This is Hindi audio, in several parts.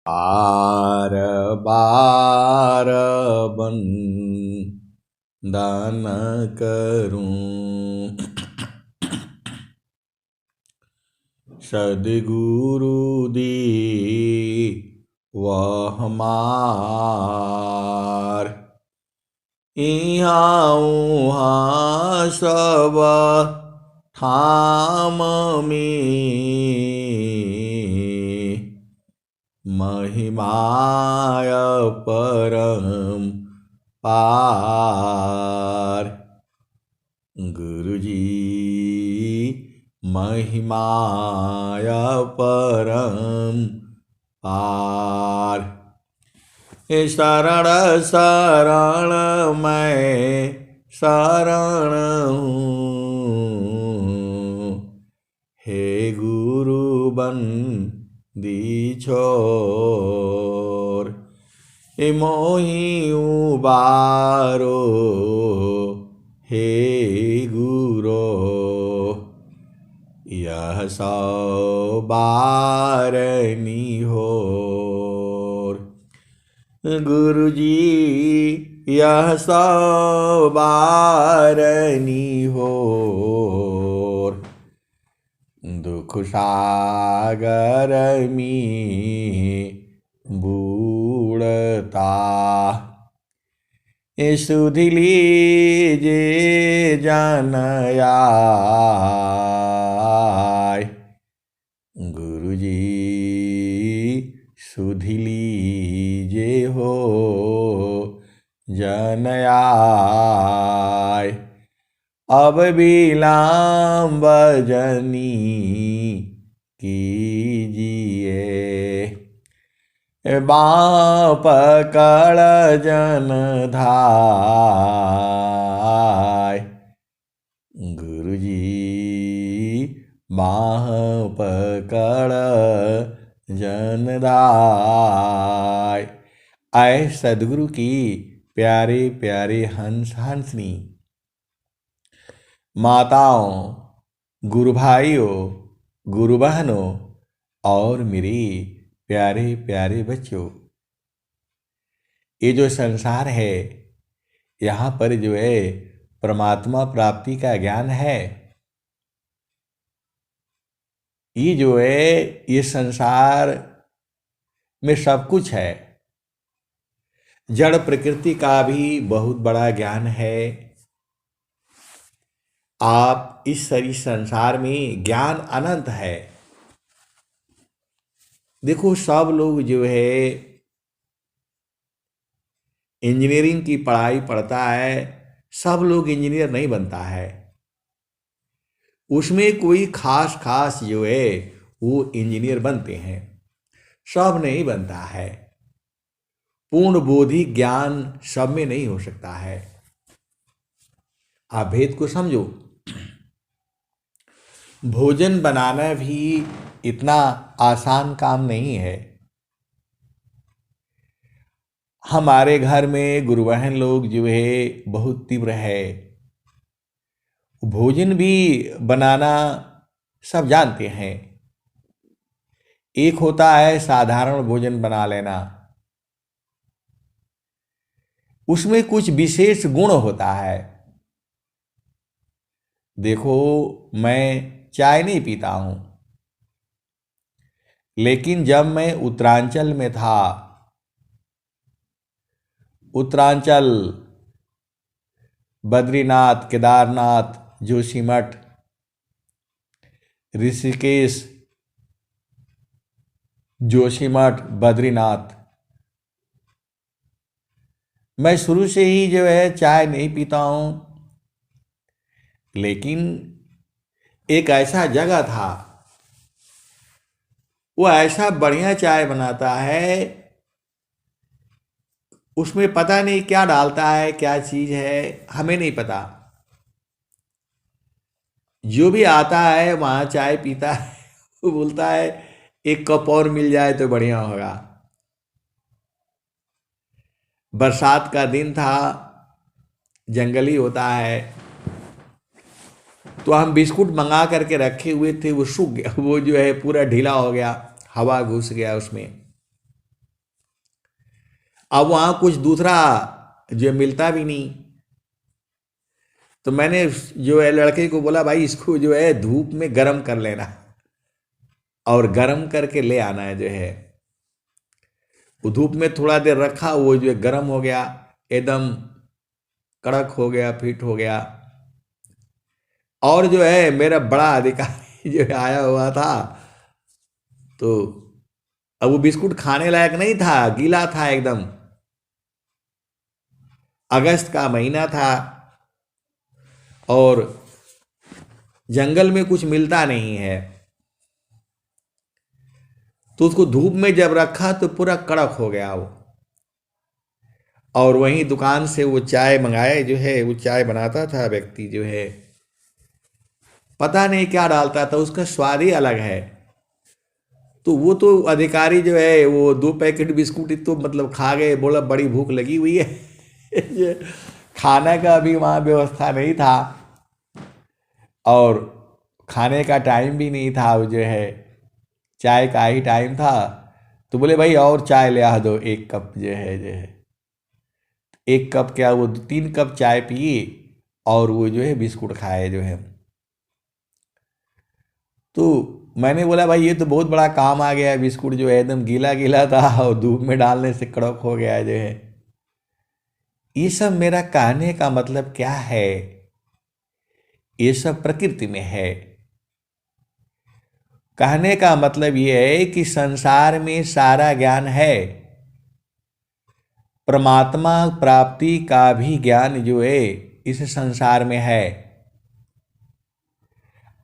बार बार बंदन करूं, सद्गुरु दी वह हमार। इहाँ उहाँ सब ठाम में महिमाय परम पार। गुरुजी महिमाय परम पार। शरण शरण मैं शरण हूँ, हे गुरु बंदी छोर। मोहि उबारो हे गुरो, यह सौ बारनी होर। गुरुजी यह सौ बारनी होर, दुख सागर में बूढ़ता। सुधि लीजे जन आय, गुरुजी सुधि लीजे हो जन आय। अब विलंब जनी कीजिए, बाँ पकड़ जन धाय। गुरुजी बाँ पकड़ जन धाय। आए सदगुरु की प्यारे प्यारे हंस हंसनी, माताओं, गुरु भाइयों, गुरु बहनों और मेरे प्यारे प्यारे बच्चों, ये जो संसार है, यहाँ पर जो है परमात्मा प्राप्ति का ज्ञान है। ये जो है ये संसार में सब कुछ है। जड़ प्रकृति का भी बहुत बड़ा ज्ञान है। आप इस शरीर संसार में ज्ञान अनंत है। देखो सब लोग जो है इंजीनियरिंग की पढ़ाई पढ़ता है, सब लोग इंजीनियर नहीं बनता है। उसमें कोई खास खास जो है वो इंजीनियर बनते हैं, सब नहीं बनता है। पूर्ण बोधि ज्ञान सब में नहीं हो सकता है। आप भेद को समझो। भोजन बनाना भी इतना आसान काम नहीं है। हमारे घर में गुरु बहन लोग जो है बहुत तीव्र है। भोजन भी बनाना सब जानते हैं। एक होता है साधारण भोजन बना लेना, उसमें कुछ विशेष गुण होता है। देखो मैं चाय नहीं पीता हूं, लेकिन जब मैं उत्तरांचल में था, उत्तरांचल बद्रीनाथ, केदारनाथ, जोशीमठ, ऋषिकेश, जोशीमठ, बद्रीनाथ, मैं शुरू से ही जो है चाय नहीं पीता हूं। लेकिन एक ऐसा जगह था, वो ऐसा बढ़िया चाय बनाता है, उसमें पता नहीं क्या डालता है, क्या चीज है, हमें नहीं पता। जो भी आता है वहां चाय पीता है, वो बोलता है एक कप और मिल जाए तो बढ़िया होगा। बरसात का दिन था, जंगली होता है, तो हम बिस्कुट मंगा करके रखे हुए थे, वो सूख गया, वो जो है पूरा ढीला हो गया, हवा घुस गया उसमें। अब वहां कुछ दूसरा जो मिलता भी नहीं। तो मैंने जो है लड़के को बोला, भाई इसको जो है धूप में गर्म कर लेना और गर्म करके ले आना है जो है। वो धूप में थोड़ा देर रखा, वो जो है गर्म हो गया, एकदम कड़क हो गया, फिट हो गया। और जो है मेरा बड़ा अधिकारी जो है आया हुआ था, तो अब वो बिस्कुट खाने लायक नहीं था, गीला था एकदम। अगस्त का महीना था और जंगल में कुछ मिलता नहीं है, तो उसको धूप में जब रखा तो पूरा कड़क हो गया वो। और वहीं दुकान से वो चाय मंगाए, जो है वो चाय बनाता था व्यक्ति जो है, पता नहीं क्या डालता था, उसका स्वाद ही अलग है। तो वो तो अधिकारी जो है वो 2 पैकेट बिस्कुट ही तो मतलब खा गए, बोला बड़ी भूख लगी हुई है। ये खाने का भी वहाँ व्यवस्था नहीं था और खाने का टाइम भी नहीं था, वो जो है चाय का ही टाइम था। तो बोले भाई और चाय ले आ दो, 1 कप जो है 1 कप क्या, वो 3 कप चाय पिए और वो जो है बिस्कुट खाए जो है। तो मैंने बोला भाई ये तो बहुत बड़ा काम आ गया है, बिस्कुट जो है एकदम गीला गीला था और धूप में डालने से कड़क हो गया जो है। ये सब मेरा कहने का मतलब क्या है, ये सब प्रकृति में है। कहने का मतलब ये है कि संसार में सारा ज्ञान है, परमात्मा प्राप्ति का भी ज्ञान जो है इस संसार में है।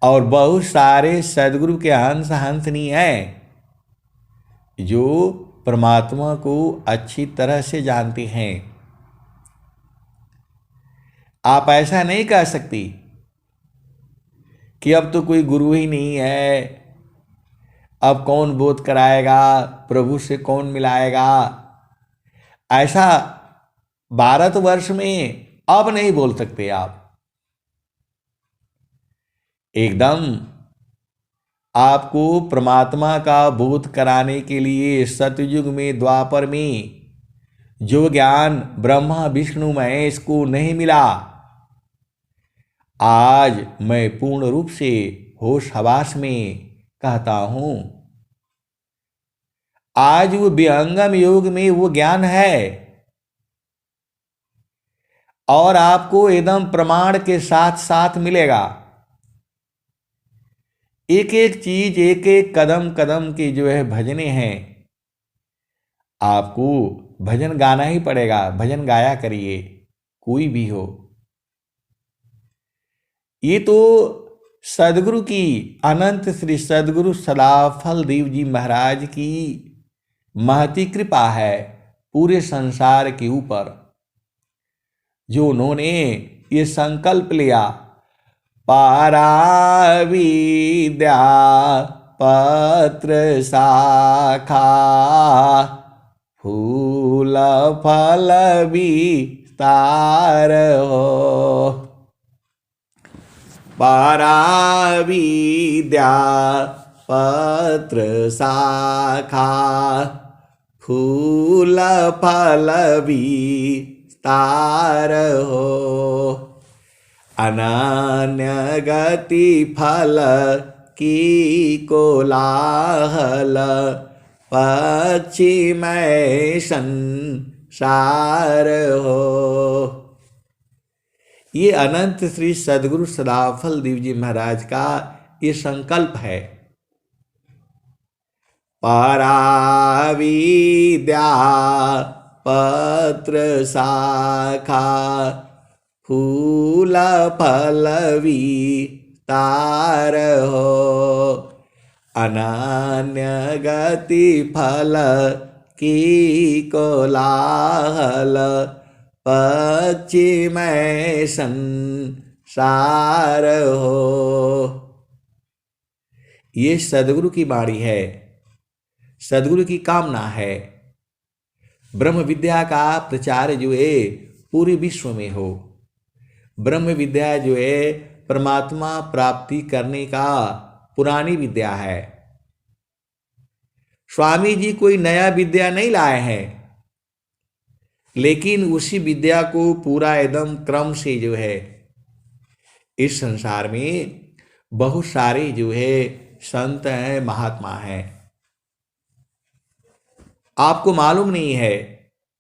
और बहुत सारे सदगुरु के हंस हंसनी हैं जो परमात्मा को अच्छी तरह से जानते हैं। आप ऐसा नहीं कह सकती कि अब तो कोई गुरु ही नहीं है, अब कौन बोध कराएगा, प्रभु से कौन मिलाएगा। ऐसा भारतवर्ष में अब नहीं बोल सकते आप। एकदम आपको परमात्मा का बोध कराने के लिए सतयुग में, द्वापर में जो ज्ञान ब्रह्मा विष्णु महेश को नहीं मिला, आज मैं पूर्ण रूप से होश हवास में कहता हूं। आज वो विहंगम योग में वो ज्ञान है और आपको एकदम प्रमाण के साथ साथ मिलेगा। एक एक चीज, एक एक कदम कदम की जो है भजने हैं। आपको भजन गाना ही पड़ेगा, भजन गाया करिए, कोई भी हो। ये तो सदगुरु की, अनंत श्री सदगुरु सदाफल देव जी महाराज की महती कृपा है पूरे संसार के ऊपर, जो उन्होंने ये संकल्प लिया, पाराविद्या पत्र शाखा फूल फल विस्तार हो। पाराविद्या पत्र शाखा फूल फल विस्तार हो। अनन्य गति फल की कोलाहल पक्षी में संसार हो। ये अनंत श्री सदगुरु सदाफल देव जी महाराज का ये संकल्प है। पाराविद्या पत्र शाखा फूल फल विस्तार हो। अनन्य गति फल की कोलाहल पक्षी में संसार हो। ये सदगुरु की वाणी है, सदगुरु की कामना है। ब्रह्म विद्या का प्रचार जो है पूरे विश्व में हो। ब्रह्म विद्या जो है परमात्मा प्राप्ति करने का पुरानी विद्या है। स्वामी जी कोई नया विद्या नहीं लाए हैं। लेकिन उसी विद्या को पूरा एकदम क्रम से जो है, इस संसार में बहुत सारे जो है संत हैं, महात्मा हैं, आपको मालूम नहीं है।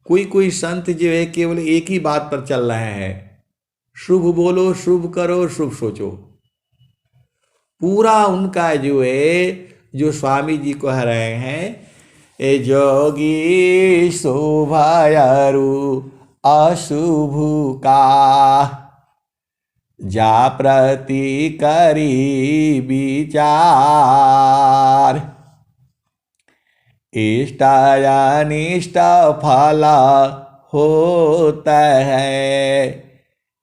कोई कोई संत जो है केवल एक ही बात पर चल रहे हैं, शुभ बोलो, शुभ करो, शुभ सोचो। पूरा उनका जो है, जो स्वामी जी कह रहे हैं, ए जोगी शोभायारु अशुभ का, जा प्रति करी विचार, इष्ट अनिष्ट फल होता है,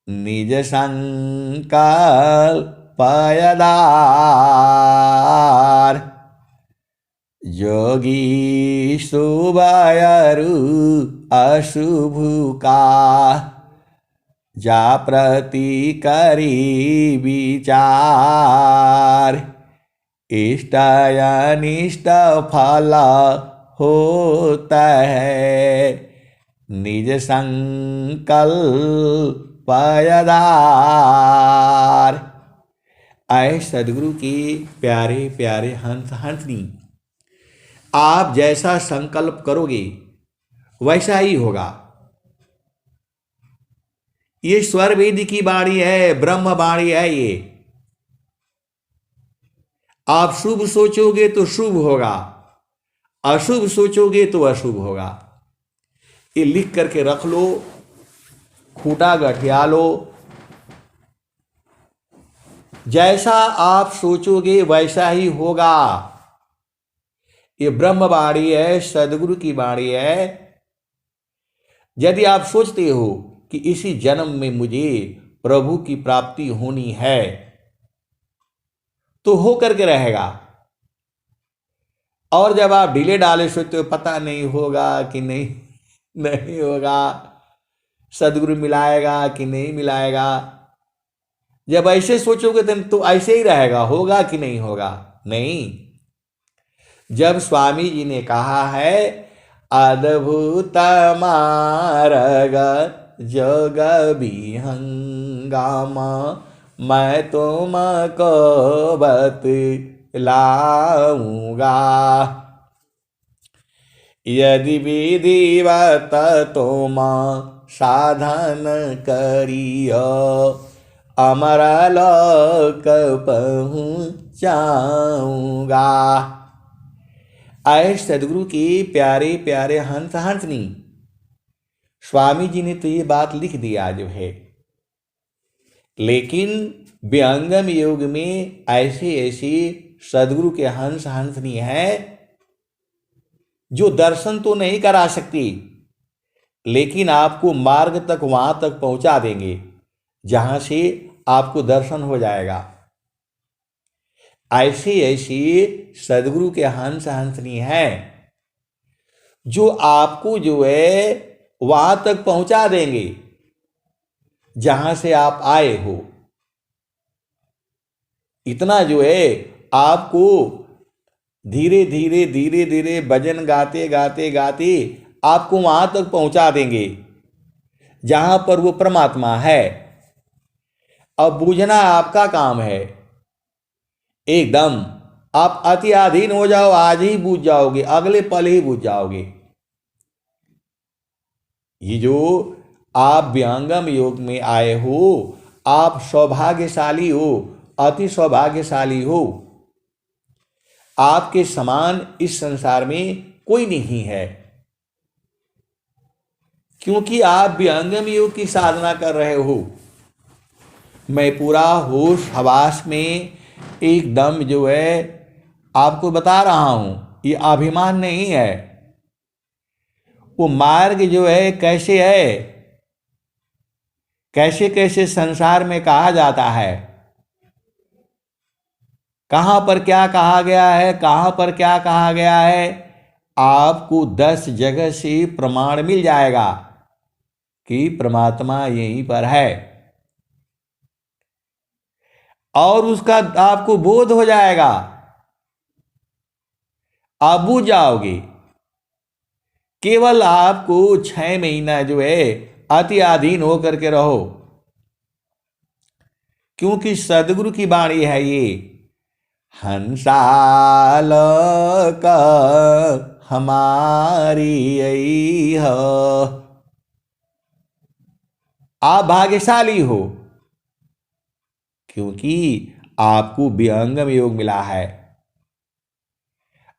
निज संकल्प आधार, जोगी शुभयरु अशुभ का, जा प्रति करी विचार, इष्ट अनिष्ट फल होता है, निज संकल्प आधार। आए सदगुरु की प्यारे प्यारे हंस हंसनी, आप जैसा संकल्प करोगे वैसा ही होगा। ये स्वर वेद की वाणी है, ब्रह्म वाणी है। ये आप शुभ सोचोगे तो शुभ होगा, अशुभ सोचोगे तो अशुभ होगा। ये लिख करके रख लो, खूंटा गठिया लो। जैसा आप सोचोगे वैसा ही होगा। ये ब्रह्म वाणी है, सदगुरु की वाणी है। यदि आप सोचते हो कि इसी जन्म में मुझे प्रभु की प्राप्ति होनी है, तो हो करके रहेगा। और जब आप ढीले डाले सोचते हो पता नहीं होगा कि नहीं होगा, सदगुरु मिलाएगा कि नहीं मिलाएगा, जब ऐसे सोचोगे तो ऐसे ही रहेगा, होगा कि नहीं होगा। नहीं, जब स्वामी जी ने कहा है अद्भुत मार्ग जोग विहंगामा, मैं तुमको बतलाऊंगा, यदि विधिवत तुम साधन करियो, अमर लोक पहुँचाऊंगा। आए सदगुरु की प्यारे प्यारे हंस हंसनी, स्वामी जी ने तो ये बात लिख दिया जो है, लेकिन व्यंगम योग में ऐसे ऐसी सदगुरु के हंस हंसनी है जो दर्शन तो नहीं करा सकती, लेकिन आपको मार्ग तक वहां तक पहुंचा देंगे जहां से आपको दर्शन हो जाएगा। ऐसी ऐसी सदगुरु के हंस हंसनी है जो आपको जो है वहां तक पहुंचा देंगे जहां से आप आए हो। इतना जो है आपको धीरे धीरे धीरे धीरे भजन गाते गाते गाते आपको वहां तक पहुंचा देंगे जहां पर वो परमात्मा है। अब बूझना आपका काम है। एकदम आप अति अधीन हो जाओ, आज ही बूझ जाओगे, अगले पल ही बूझ जाओगे। ये जो आप व्यंगम योग में आए हो, आप सौभाग्यशाली हो, अति सौभाग्यशाली हो। आपके समान इस संसार में कोई नहीं है, क्योंकि आप व्यंगम योग की साधना कर रहे हो। मैं पूरा होश हवास में एकदम जो है आपको बता रहा हूं, ये अभिमान नहीं है। वो मार्ग जो है कैसे है, कैसे कैसे संसार में कहा जाता है, कहां पर क्या कहा गया है, कहां पर क्या कहा गया है, आपको 10 जगह से प्रमाण मिल जाएगा कि परमात्मा यहीं पर है। और उसका आपको बोध हो जाएगा, आप बूझ जाओगे। केवल आपको 6 महीना जो है अति अधीन होकर के रहो, क्योंकि सदगुरु की वाणी है ये, हंसाल का हमारी यही है। आप भाग्यशाली हो, क्योंकि आपको विहंगम योग मिला है।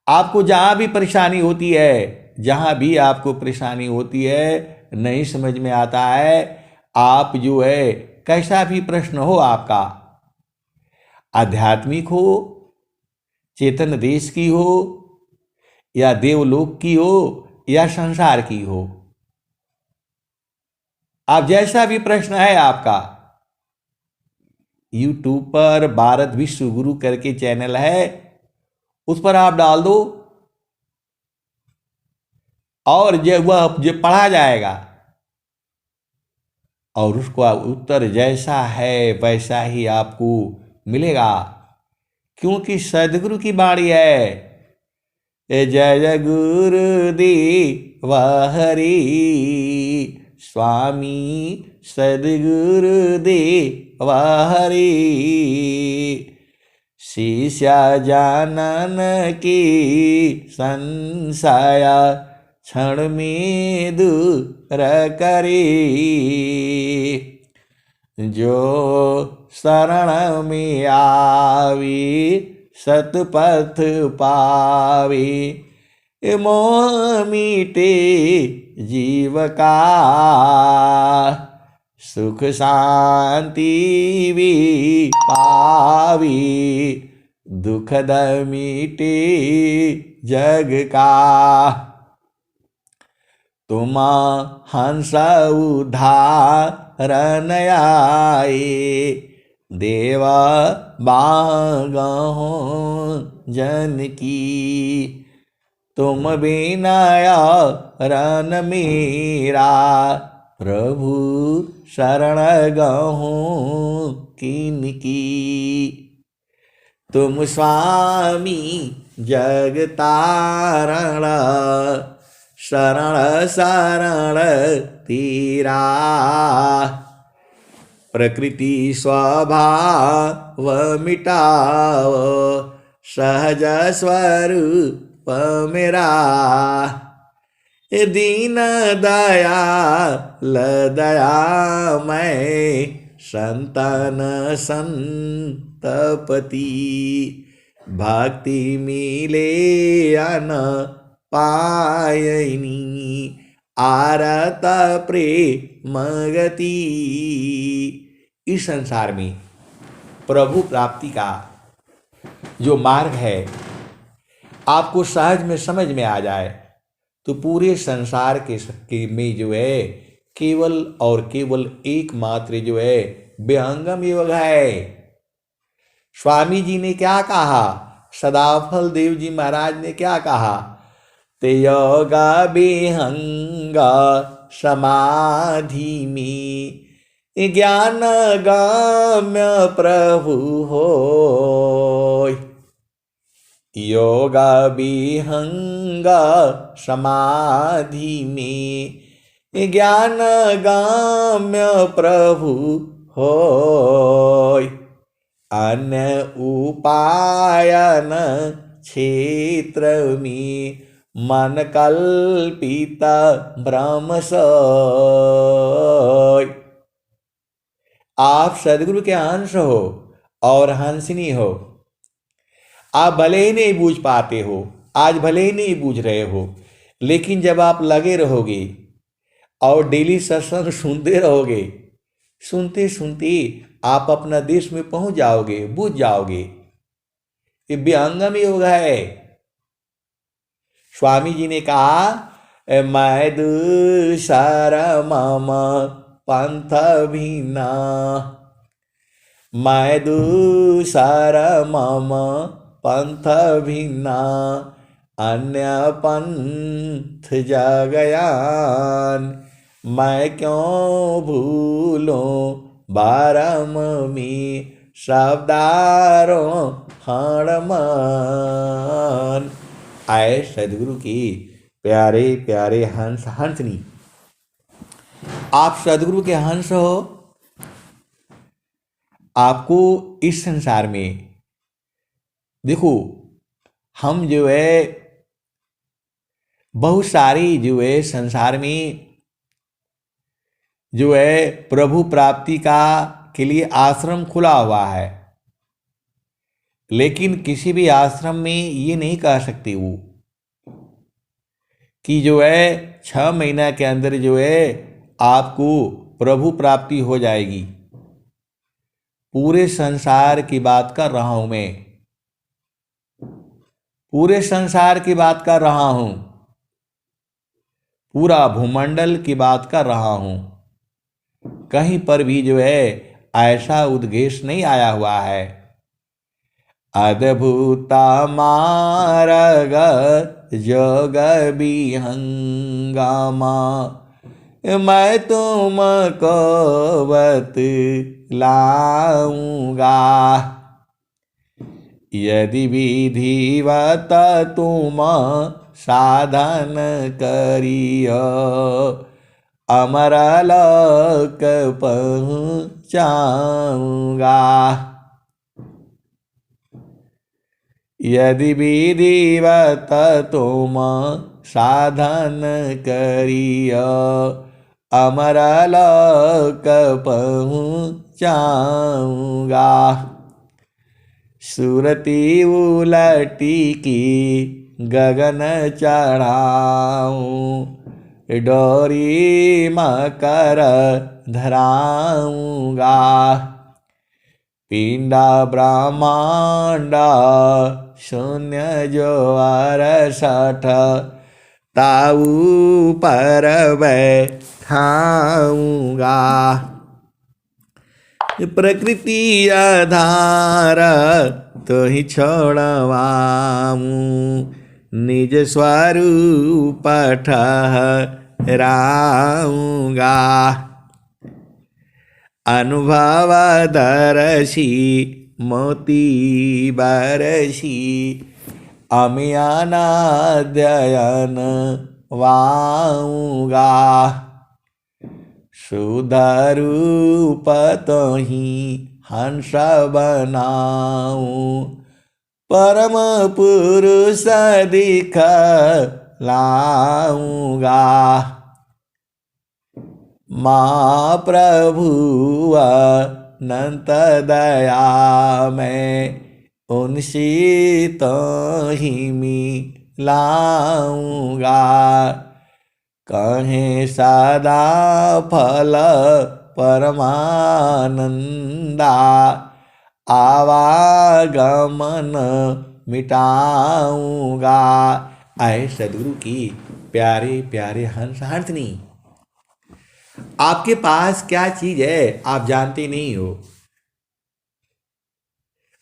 आपको जहां भी परेशानी होती है, जहां भी आपको परेशानी होती है, नहीं समझ में आता है, आप जो है कैसा भी प्रश्न हो आपका, आध्यात्मिक हो, चेतन देश की हो, या देवलोक की हो, या संसार की हो, आप जैसा भी प्रश्न है आपका, यूट्यूब पर भारत विश्व गुरु करके चैनल है, उस पर आप डाल दो और वह पढ़ा जाएगा, और उसका उत्तर जैसा है वैसा ही आपको मिलेगा, क्योंकि सदगुरु की वाणी है, जय जय गुरुदेव हरि, स्वामी सदगुरुदेव हरि, शिष्य जानन की संशय क्षण में दूर करे, जो शरण में आवी सतपथ पावे, मोह मीटे जीव का, सुख शांति भी पावी, दुखद मीटे जग का, तुम हंस उद्धारण आए, देवा बागहो जन की, तुम बिनाया रन मेरा, प्रभु शरण गहूँ किनकी, तुम स्वामी जग तारण, शरण शरण तेरा, प्रकृति स्वभाव मिटाओ, सहज स्वरूप मेरा, दीन दयाल दयामय, संतन संतपति, भक्ति मिले अन पायनी, आरत प्रेम गति। इस संसार में प्रभु प्राप्ति का जो मार्ग है आपको सहज में समझ में आ जाए, तो पूरे संसार के में जो है केवल और केवल एकमात्र जो है विहंगम योग है। स्वामी जी ने क्या कहा, सदाफल देव जी महाराज ने क्या कहा, ते योगा विहंगा समाधि में, ज्ञान गाम्य प्रभु होय, योगा विहंगा समाधि में, ज्ञान गाम्य प्रभु होय, अन्य उपायन क्षेत्र में, मन कल्पित भ्रम सोय। आप सदगुरु के अंश हो और हंसनी हो। आप भले ही नहीं बूझ पाते हो, आज भले ही नहीं बूझ रहे हो, लेकिन जब आप लगे रहोगे और डेली सत्संग सुनते रहोगे, सुनते सुनते आप अपना देश में पहुंच जाओगे, बूझ जाओगे। ये विहंगम योग है। स्वामी जी ने कहा, मैं दूसर मम पंथ भिन्ना, मैं दूसर मम पंथ भिन्ना, अन्य पंथ जगयान, मैं क्यों भूलों बारम में शब्दारों हणमान। आए सदगुरु की प्यारे प्यारे हंस हंसनी, आप सदगुरु के हंस हो। आपको इस संसार में देखो, हम जो है बहुत सारी जो है संसार में जो है प्रभु प्राप्ति का के लिए आश्रम खुला हुआ है, लेकिन किसी भी आश्रम में ये नहीं कह सकते वो कि जो है 6 महीना के अंदर जो है आपको प्रभु प्राप्ति हो जाएगी। पूरे संसार की बात कर रहा हूं मैं, पूरे संसार की बात कर रहा हूं, पूरा भूमंडल की बात कर रहा हूं। कहीं पर भी जो है ऐसा उद्देश्य नहीं आया हुआ है। अद्भुता मार्ग जोग विहंगमा, मैं तुमको बतलाऊंगा। यदि विधिवत तुम साधन करियो, अमरलोक पहुँचाऊंगा। यदि विधिवत तुम साधन करियो, अमरलोक पहुँचाऊंगा। सुरती उलटी की गगन चढ़ाऊं, डोरी मकर धराऊंगा। पिंडा ब्रह्मांडा शून्य जो 68, ताऊ पर बैठाऊंगा। प्रकृति आधार तो ही छोड़वाऊं, निज स्वरूप ठहराऊंगा। अनुभव दर्शी मोती बरसी, अमियानाध्ययन वाऊंगा। शुद्ध रूप तो ही हंस बनाऊं, परम पुरुष दिखलाऊंगा। माँ प्रभु अनंत दया में उनसी तो ही मिलाऊंगा। कहें सदा फल परमानंदा, आवागमन मिटाऊंगा। आए सदगुरु की प्यारे प्यारे हंस हंसनी, आपके पास क्या चीज है आप जानते नहीं हो।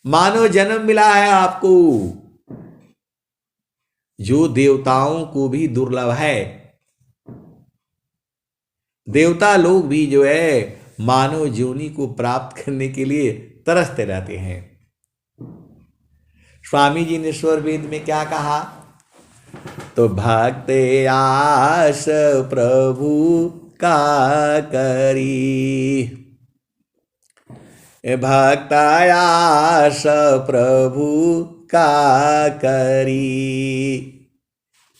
मानव जन्म मिला है आपको, जो देवताओं को भी दुर्लभ है। देवता लोग भी जो है मानव योनि को प्राप्त करने के लिए तरसते रहते हैं। स्वामी जी ने स्वर वेद में क्या कहा, तो भक्त आस प्रभु का करी, भक्त आस प्रभु का करी,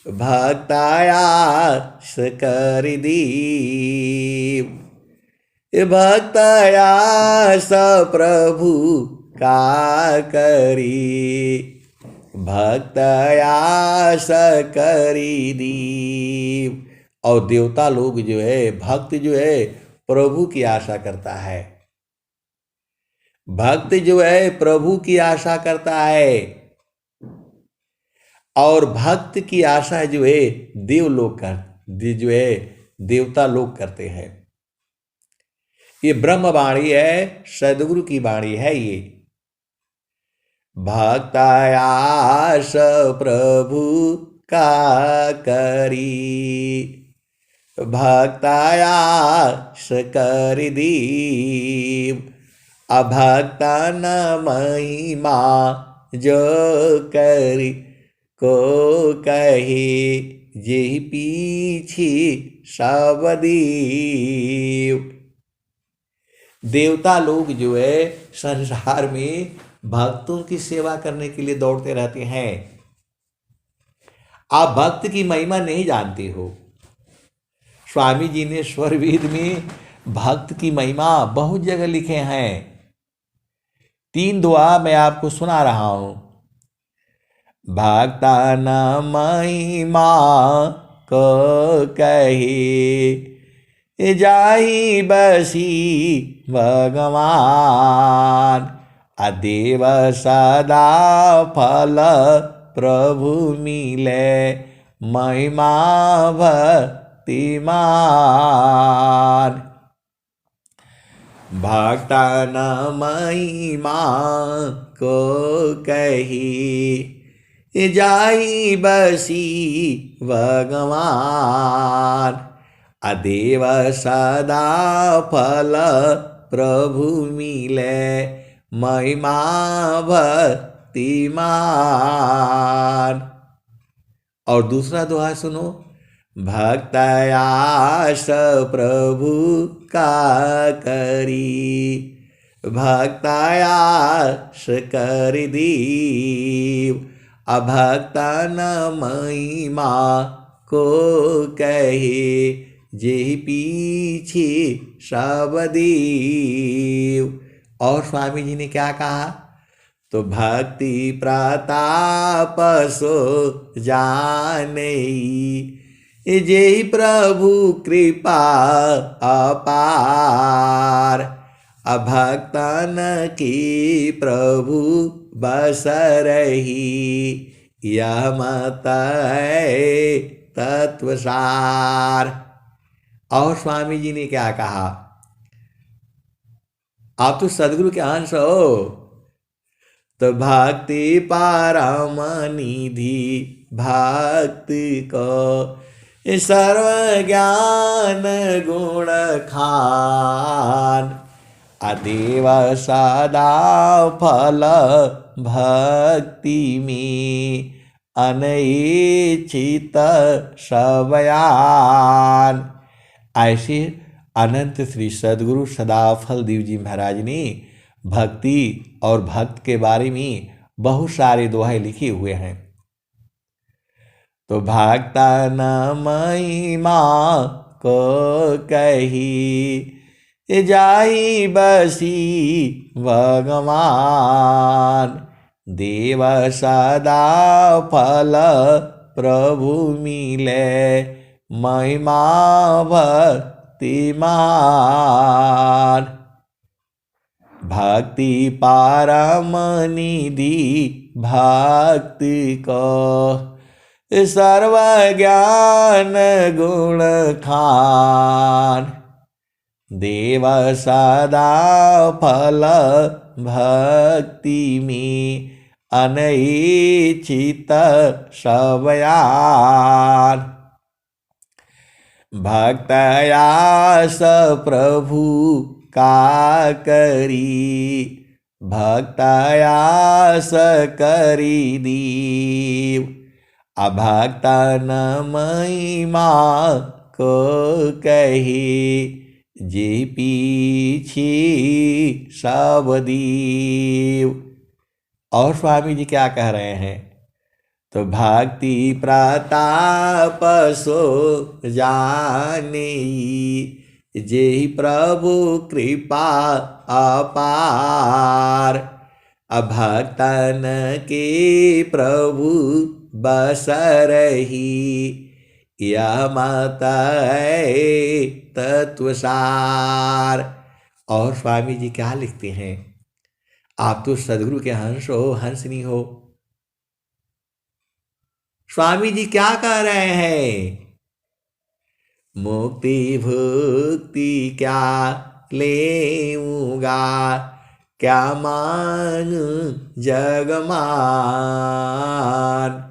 भक्त आस कर दीव। भक्त आस प्रभु का करी, भक्त आस करी दीव। और देवता लोग जो है, भक्त जो है प्रभु की आशा करता है। भक्त जो है प्रभु की आशा करता है, और भक्त की आशा जो है देव लोग जो है देवता लोग करते हैं। ये ब्रह्म वाणी है, सदगुरु की वाणी है ये। भक्त आस प्रभु का करी, भक्त आस कर दीव। अभक्त न महिमा जो करी को कही, जेहि पीछे सब देव। देवता लोग जो है संसार में भक्तों की सेवा करने के लिए दौड़ते रहते हैं। आप भक्त की महिमा नहीं जानते हो। स्वामी जी ने स्वरवेद में भक्त की महिमा बहुत जगह लिखे हैं। 3 दुआ मैं आपको सुना रहा हूं। भक्ता न महिमा को कहे जाहि बसी भगवान। अदेव सदा फल प्रभु मिले महिमा भक्तिमान। भक्ता न महिमा को कही जाई बसी भगवान। अदेव सदा फल प्रभु मिले महिमा भक्तिमान। और दूसरा दोहा सुनो। भक्तयास प्रभु का करी भक्तयास कर दीव। अभक्ता न महिमा को कहे जेहि पीछे सब देव। और स्वामी जी ने क्या कहा? तो भक्ति प्रताप सो जानई जेहि प्रभु कृपा अपार। अभक्तन की प्रभु बस रही यह मत है तत्वसार। और स्वामी जी ने क्या कहा? आप तो सदगुरु के अंश हो। तो भक्ति परम निधि भक्ति को सर्व ज्ञान गुण खान। अदेव सदा फल भक्ति में अनैच्छित सबयान। ऐसे अनंत श्री सदगुरु सदाफल देव जी महाराज ने भक्ति और भक्त के बारे में बहुत सारे दोहे लिखे हुए हैं। तो भक्ता न महिमा को कही जाई बसी भगवान। देव सदा फल प्रभु मिले महिमा भक्तिमान। भक्ति परम निधि भक्ति को सर्व ज्ञान गुण खान। देव सदा फल भक्ति में अनैच्छित सबयान। भक्तयास प्रभु का करी भक्तयास करी दीव। अभक्ता न महिमा को कहे जे पीछे सब देव। और स्वामी जी क्या कह रहे हैं? तो भक्ति प्रताप सो जाने जेहि प्रभु कृपा अपार। अभक्तन के प्रभु बस रही यह मत है तत्वसार। और स्वामी जी क्या लिखते हैं? आप तो सदगुरु के हंस हो, हंसनी हो। स्वामी जी क्या कह रहे हैं? मुक्ति भुक्ति क्या लेऊंगा क्या मांगू जगमान।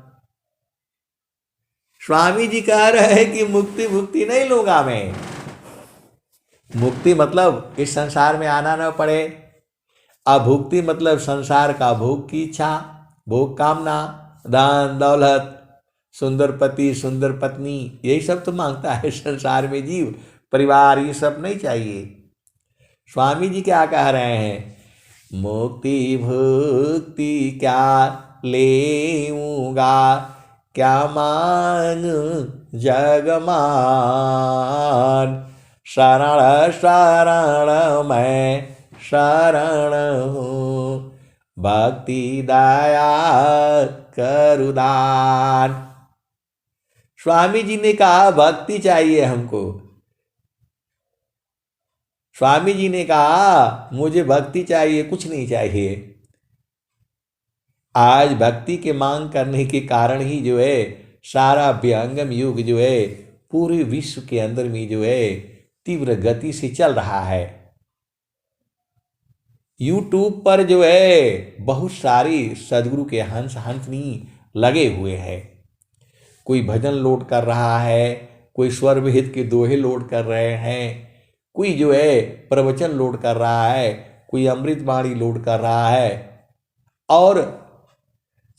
स्वामी जी कह रहे हैं कि मुक्ति भुक्ति नहीं लूंगा मैं। मुक्ति मतलब इस संसार में आना न पड़े। अभुक्ति मतलब संसार का भोग की इच्छा, भोग कामना, धन दौलत, सुंदर पति, सुंदर पत्नी, यही सब तो मांगता है संसार में जीव। परिवार ये सब नहीं चाहिए। स्वामी जी क्या कह रहे हैं? मुक्ति भुक्ति क्या लेऊंगा, क्या मांग जगमान। शरण शरण मैं शरण हूँ, भक्ति दया करुदान। स्वामी जी ने कहा भक्ति चाहिए हमको। स्वामी जी ने कहा मुझे भक्ति चाहिए, कुछ नहीं चाहिए। आज भक्ति के मांग करने के कारण ही जो है सारा विहंगम युग जो है पूरे विश्व के अंदर में जो है तीव्र गति से चल रहा है। यूट्यूब पर जो है बहुत सारी सदगुरु के हंस हंसनी लगे हुए हैं। कोई भजन लोड कर रहा है, कोई स्वर भेद के दोहे लोड कर रहे हैं, कोई जो है प्रवचन लोड कर रहा है, कोई अमृतवाणी लोड कर रहा है, और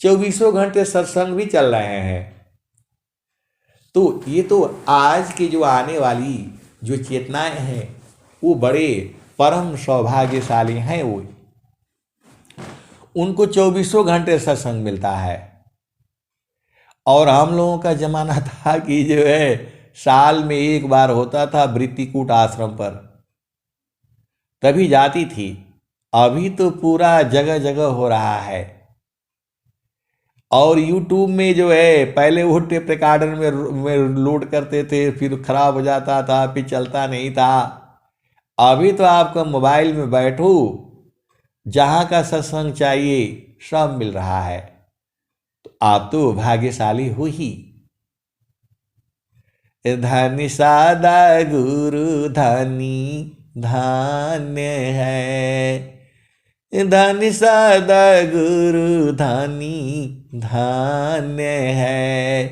24 घंटे सत्संग भी चल रहे हैं। तो ये तो आज की जो आने वाली जो चेतनाएं हैं वो बड़े परम सौभाग्यशाली हैं। वो उनको 24 घंटे सत्संग मिलता है। और हम लोगों का जमाना था कि जो है साल में एक बार होता था वृत्तिकूट आश्रम पर, तभी जाती थी। अभी तो पूरा जगह जगह हो रहा है। और यूट्यूब में जो है पहले वो टेप रिकॉर्डर में लोड करते थे, फिर खराब हो जाता था, फिर चलता नहीं था। अभी तो आपका मोबाइल में बैठो, जहाँ का सत्संग चाहिए सब मिल रहा है। तो आप तो भाग्यशाली हो ही। धनी सादा गुरु धनी धान्य है, धनी सादा गुरु धनी धान्य है।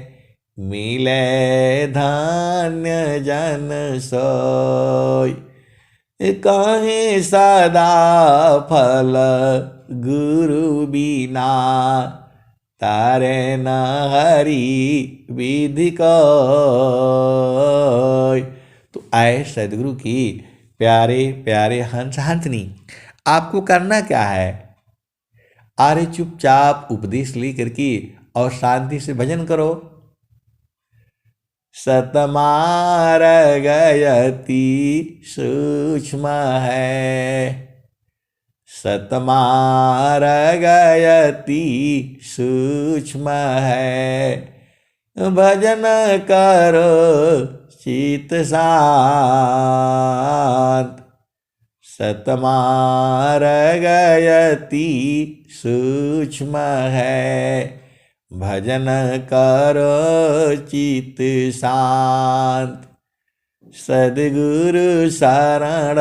मिले धान्य जन सोय, काहे सदा फल गुरु बिना। तारे न हरि विधि को। तो आए सदगुरु की प्यारे प्यारे हंस हंसनी, आपको करना क्या है? अरे चुपचाप उपदेश लेकर के और शांति से भजन करो। सतमार गयति सूक्ष्म है, सतमार गयति सूक्ष्म है। भजन करो चित शांत, सतमार गयति सूक्ष्म है। भजन करो चित शांत, सद्गुरु शरण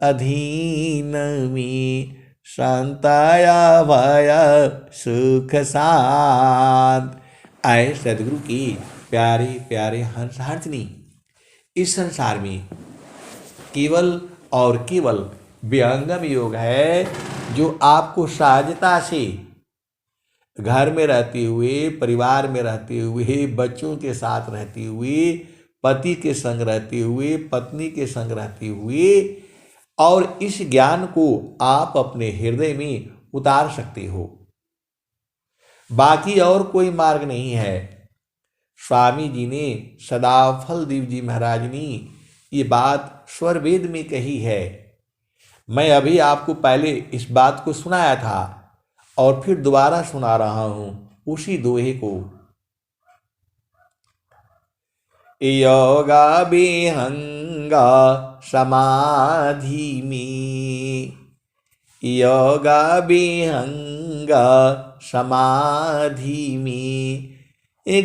अधीन में। शांताया भय सुख शांत। आए सद्गुरु की प्यारे प्यारे हंस हंसनी, इस संसार में केवल और केवल विहंगम योग है जो आपको सहजता से घर में रहते हुए, परिवार में रहते हुए, बच्चों के साथ रहते हुए, पति के संग रहते हुए, पत्नी के संग रहते हुए, और इस ज्ञान को आप अपने हृदय में उतार सकते हो। बाकी और कोई मार्ग नहीं है। स्वामी जी ने, सदाफल देव जी महाराज ने ये बात स्वर वेद में कही है। मैं अभी आपको पहले इस बात को सुनाया था और फिर दोबारा सुना रहा हूं उसी दोहे को। योगा विहंगा समाधि में, योगा विहंगा समाधि में।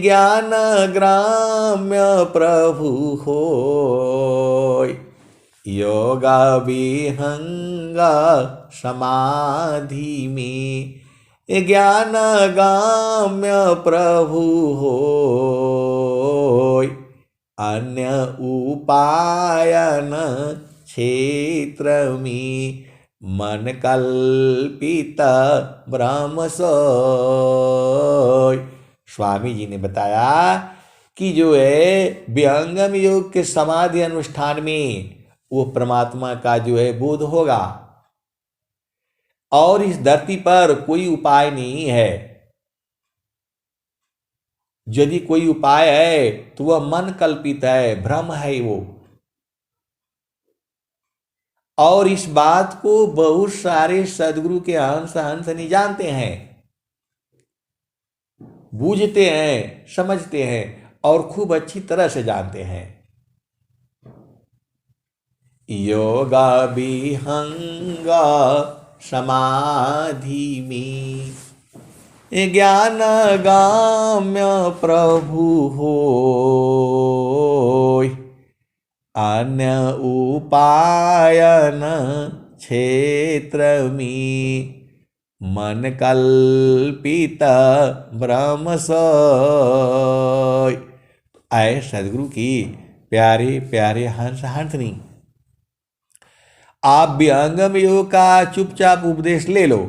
ज्ञान ग्राम्य प्रभु होय, योगा विहंगा समाधि में। ज्ञान गाम्य प्रभु होय, अन्य उपायन क्षेत्र में। मन कल्पित ब्रह्म सोय, स्वामी जी ने बताया कि जो है विहंगम योग के समाधि अनुष्ठान में वो परमात्मा का जो है बोध होगा, और इस धरती पर कोई उपाय नहीं है। यदि कोई उपाय है तो वह मन कल्पित है, भ्रम है वो। और इस बात को बहुत सारे सदगुरु के हंस हंस नहीं जानते हैं, बूझते हैं, समझते हैं और खूब अच्छी तरह से जानते हैं। योगा विहंगा समाधि में ज्ञान गाम्य प्रभु होय, अन्य उपायन क्षेत्र में मन कल्पित ब्रह्म सोय। आए सदगुरु की प्यारे प्यारे हंस हंसनी, आप विहंगम योग का चुपचाप उपदेश ले लो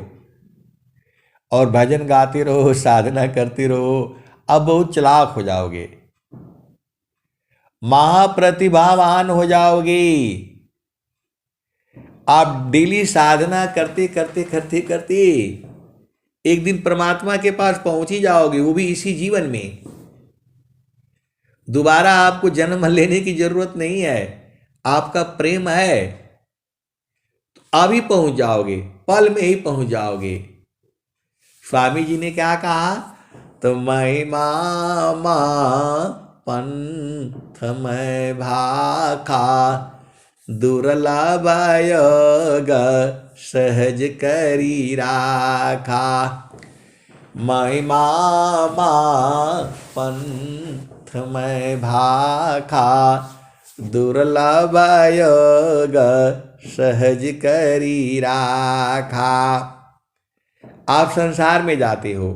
और भजन गाते रहो, साधना करते रहो। अब बहुत चालाक हो जाओगे, महाप्रतिभावान हो जाओगे। आप डेली साधना करते करते करते करते एक दिन परमात्मा के पास पहुंच ही जाओगे, वो भी इसी जीवन में। दोबारा आपको जन्म लेने की जरूरत नहीं है। आपका प्रेम है तो अभी पहुंच जाओगे, पल में ही पहुंच जाओगे। स्वामी जी ने क्या कहा? तो महिमा पंथ में भाखा, दुर्लभ योग सहज करी राखा। महिमा पंथ में भाखा, दुर्लभ योग सहज करी राखा। आप संसार में जाते हो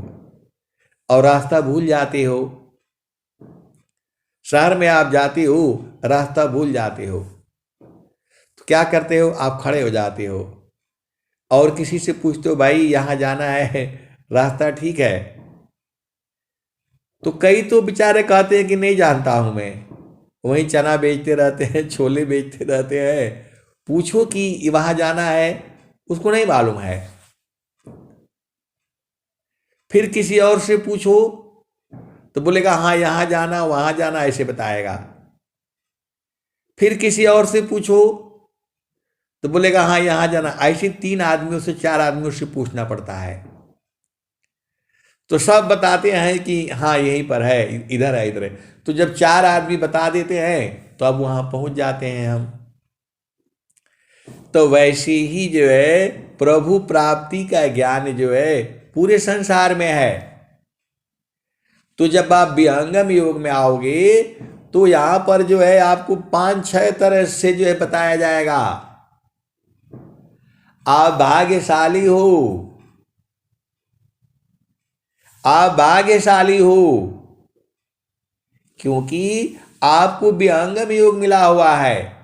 और रास्ता भूल जाते हो। शहर में आप जाते हो, रास्ता भूल जाते हो, तो क्या करते हो? आप खड़े हो जाते हो और किसी से पूछते हो, भाई यहाँ जाना है, रास्ता ठीक है? तो कई तो बेचारे कहते हैं कि नहीं जानता हूं मैं, वहीं चना बेचते रहते हैं, छोले बेचते रहते हैं। पूछो कि वहां जाना है, उसको नहीं मालूम है। फिर किसी और से पूछो तो बोलेगा हाँ यहाँ जाना, वहां जाना, ऐसे बताएगा। फिर किसी और से पूछो तो बोलेगा हाँ यहाँ जाना। ऐसे 3 आदमियों से 4 आदमियों से पूछना पड़ता है, तो सब बताते हैं कि हाँ यहीं पर है, इधर है, इधर है। तो जब 4 आदमी बता देते हैं तो अब वहां पहुंच जाते हैं हम। तो वैसे ही जो है प्रभु प्राप्ति का ज्ञान जो है पूरे संसार में है। तो जब आप विहंगम योग में आओगे तो यहां पर जो है आपको 5-6 तरह से जो है बताया जाएगा। आप भाग्यशाली हो, आप भाग्यशाली हो, क्योंकि आपको विहंगम योग मिला हुआ है।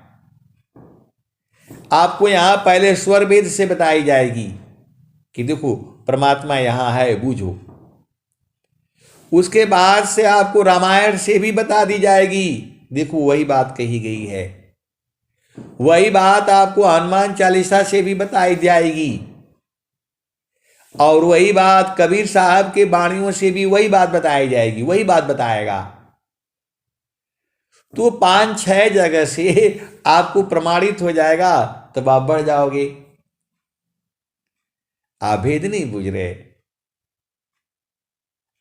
आपको यहां पहले स्वर वेद से बताई जाएगी कि देखो परमात्मा यहां है, बूझो। उसके बाद से आपको रामायण से भी बता दी जाएगी, देखो वही बात कही गई है। वही बात आपको हनुमान चालीसा से भी बताई जाएगी, और वही बात कबीर साहब के वाणियों से भी वही बात बताई जाएगी, वही बात बताएगा। तो 5-6 जगह से आपको प्रमाणित हो जाएगा, तब आप बढ़ जाओगे। आप भेद नहीं बुझ रहे।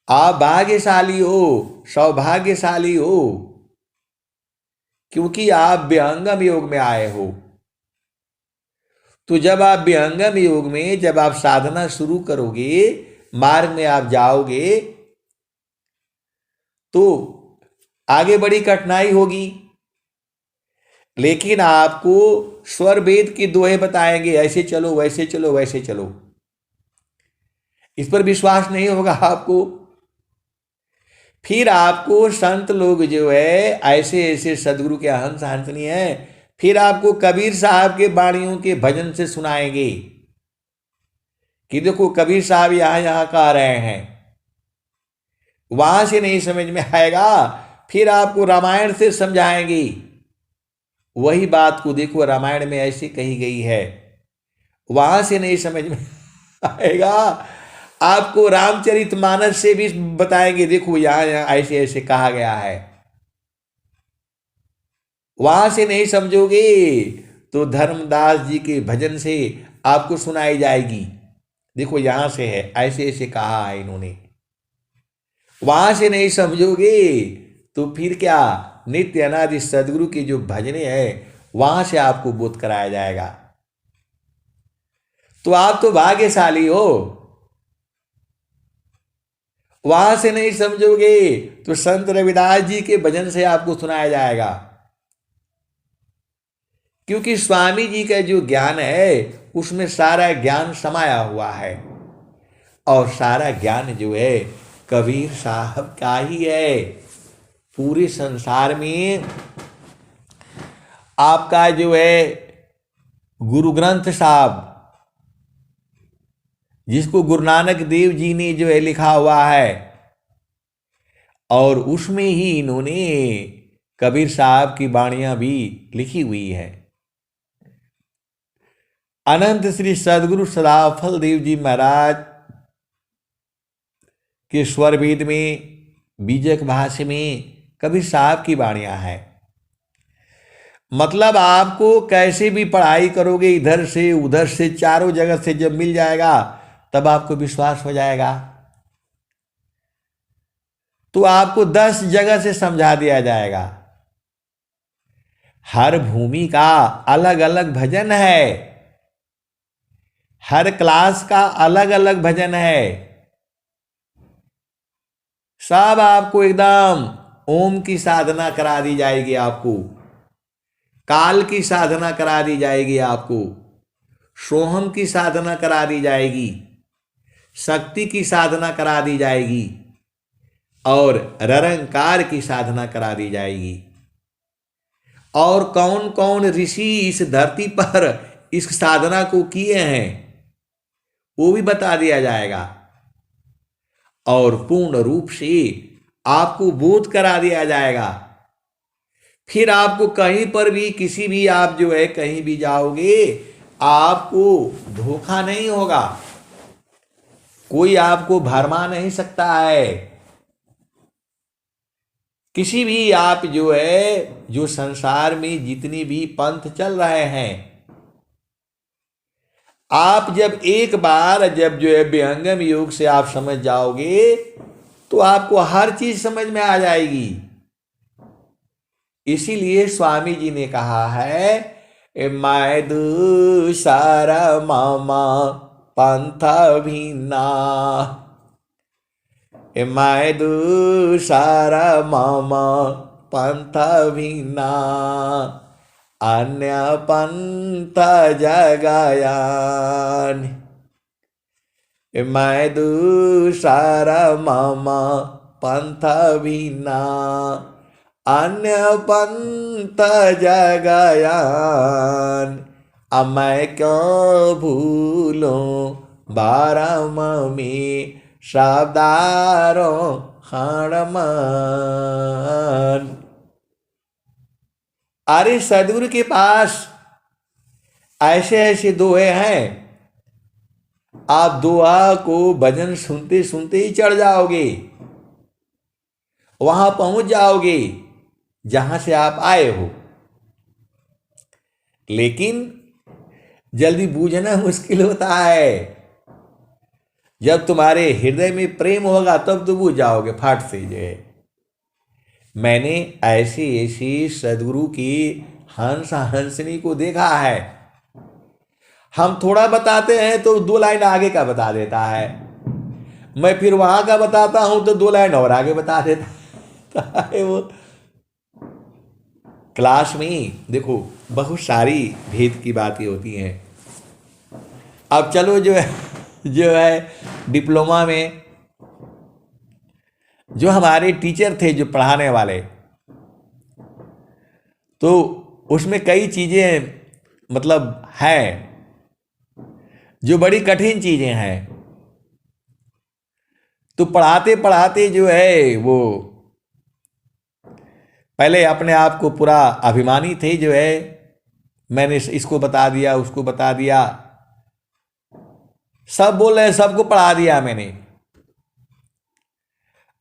आप भाग्यशाली हो, सौभाग्यशाली हो, क्योंकि आप विहंगम योग में आए हो। तो जब आप विहंगम योग में जब आप साधना शुरू करोगे, मार्ग में आप जाओगे, तो आगे बड़ी कठिनाई होगी, लेकिन आपको स्वर वेद की दोहे बताएंगे, ऐसे चलो, वैसे चलो, वैसे चलो। इस पर विश्वास नहीं होगा आपको, फिर आपको संत लोग जो है ऐसे ऐसे सदगुरु के हंस हंसनी है, फिर आपको कबीर साहब के वाणियों के भजन से सुनाएंगे कि देखो कबीर साहब यहां यहां कह रहे हैं। वहां से नहीं समझ में आएगा, फिर आपको रामायण से समझाएंगी। वही बात को देखो, रामायण में ऐसी कही गई है, वहां से नहीं समझ में आएगा, आपको रामचरितमानस से भी बताएंगे, देखो यहां यहां ऐसे ऐसे कहा गया है। वहां से नहीं समझोगे तो धर्मदास जी के भजन से आपको सुनाई जाएगी, देखो यहां से है, ऐसे ऐसे कहा है इन्होंने। वहां से नहीं समझोगे तो फिर क्या, नित्य अनादि सदगुरु की जो भजने हैं वहां से आपको बोध कराया जाएगा। तो आप तो भाग्यशाली हो। वहां से नहीं समझोगे तो संत रविदास जी के भजन से आपको सुनाया जाएगा, क्योंकि स्वामी जी का जो ज्ञान है उसमें सारा ज्ञान समाया हुआ है, और सारा ज्ञान जो है कबीर साहब का ही है। पूरे संसार में आपका जो है गुरु ग्रंथ साहब, जिसको गुरु नानक देव जी ने जो है लिखा हुआ है, और उसमें ही इन्होंने कबीर साहब की वाणियां भी लिखी हुई है। अनंत श्री सदगुरु सदाफल देव जी महाराज के स्वर वेद में, बीजक भाष्य में कबीर साहब की वाणियां हैं। मतलब आपको कैसे भी पढ़ाई करोगे, इधर से उधर से चारों जगह से जब मिल जाएगा तब आपको विश्वास हो जाएगा। तो आपको 10 जगह से समझा दिया जाएगा। हर भूमि का अलग अलग भजन है, हर क्लास का अलग अलग भजन है। सब आपको एकदम ओम की साधना करा दी जाएगी, आपको काल की साधना करा दी जाएगी, आपको सोहम की साधना करा दी जाएगी, शक्ति की साधना करा दी जाएगी, और ररंकार की साधना करा दी जाएगी। और कौन कौन ऋषि इस धरती पर इस साधना को किए हैं वो भी बता दिया जाएगा, और पूर्ण रूप से आपको बोध करा दिया जाएगा। फिर आपको कहीं पर भी, किसी भी, आप जो है कहीं भी जाओगे आपको धोखा नहीं होगा, कोई आपको भरमा नहीं सकता है। किसी भी, आप जो है, जो संसार में जितनी भी पंथ चल रहे हैं, आप जब एक बार जब जो है विहंगम योग से आप समझ जाओगे तो आपको हर चीज समझ में आ जाएगी। इसीलिए स्वामी जी ने कहा है, मैं दूसरा मामा पंथा भीना, मैं दूसरा मामा पंथा भीना, अन्य पंथ जगायान। मैं दूसरा मामा पंथ भीना, अन्य पंथ जगायान। अब मैं क्यों भूलूं बारम में शब्दारों हणमान। अरे सदगुरु के पास ऐसे ऐसे दोहे हैं, आप दोहा को भजन सुनते सुनते ही चढ़ जाओगे, वहां पहुंच जाओगे जहां से आप आए हो। लेकिन जल्दी बूझना मुश्किल होता है। जब तुम्हारे हृदय में प्रेम होगा तब तो बूझ जाओगे फाट से जो है। मैंने ऐसी ऐसी सदगुरु की हंस हंसनी को देखा है। हम थोड़ा बताते हैं तो 2 लाइन आगे का बता देता है, मैं फिर वहां का बताता हूं तो 2 लाइन और आगे बता देता है वो। क्लास में देखो बहुत सारी भेद की बातें होती हैं। अब चलो जो है डिप्लोमा में जो हमारे टीचर थे जो पढ़ाने वाले, तो उसमें कई चीजें मतलब हैं जो बड़ी कठिन चीजें हैं। तो पढ़ाते पढ़ाते जो है वो पहले अपने आप को पूरा अभिमानी थे, जो है मैंने इसको बता दिया, उसको बता दिया, सब बोल रहे, सबको पढ़ा दिया मैंने।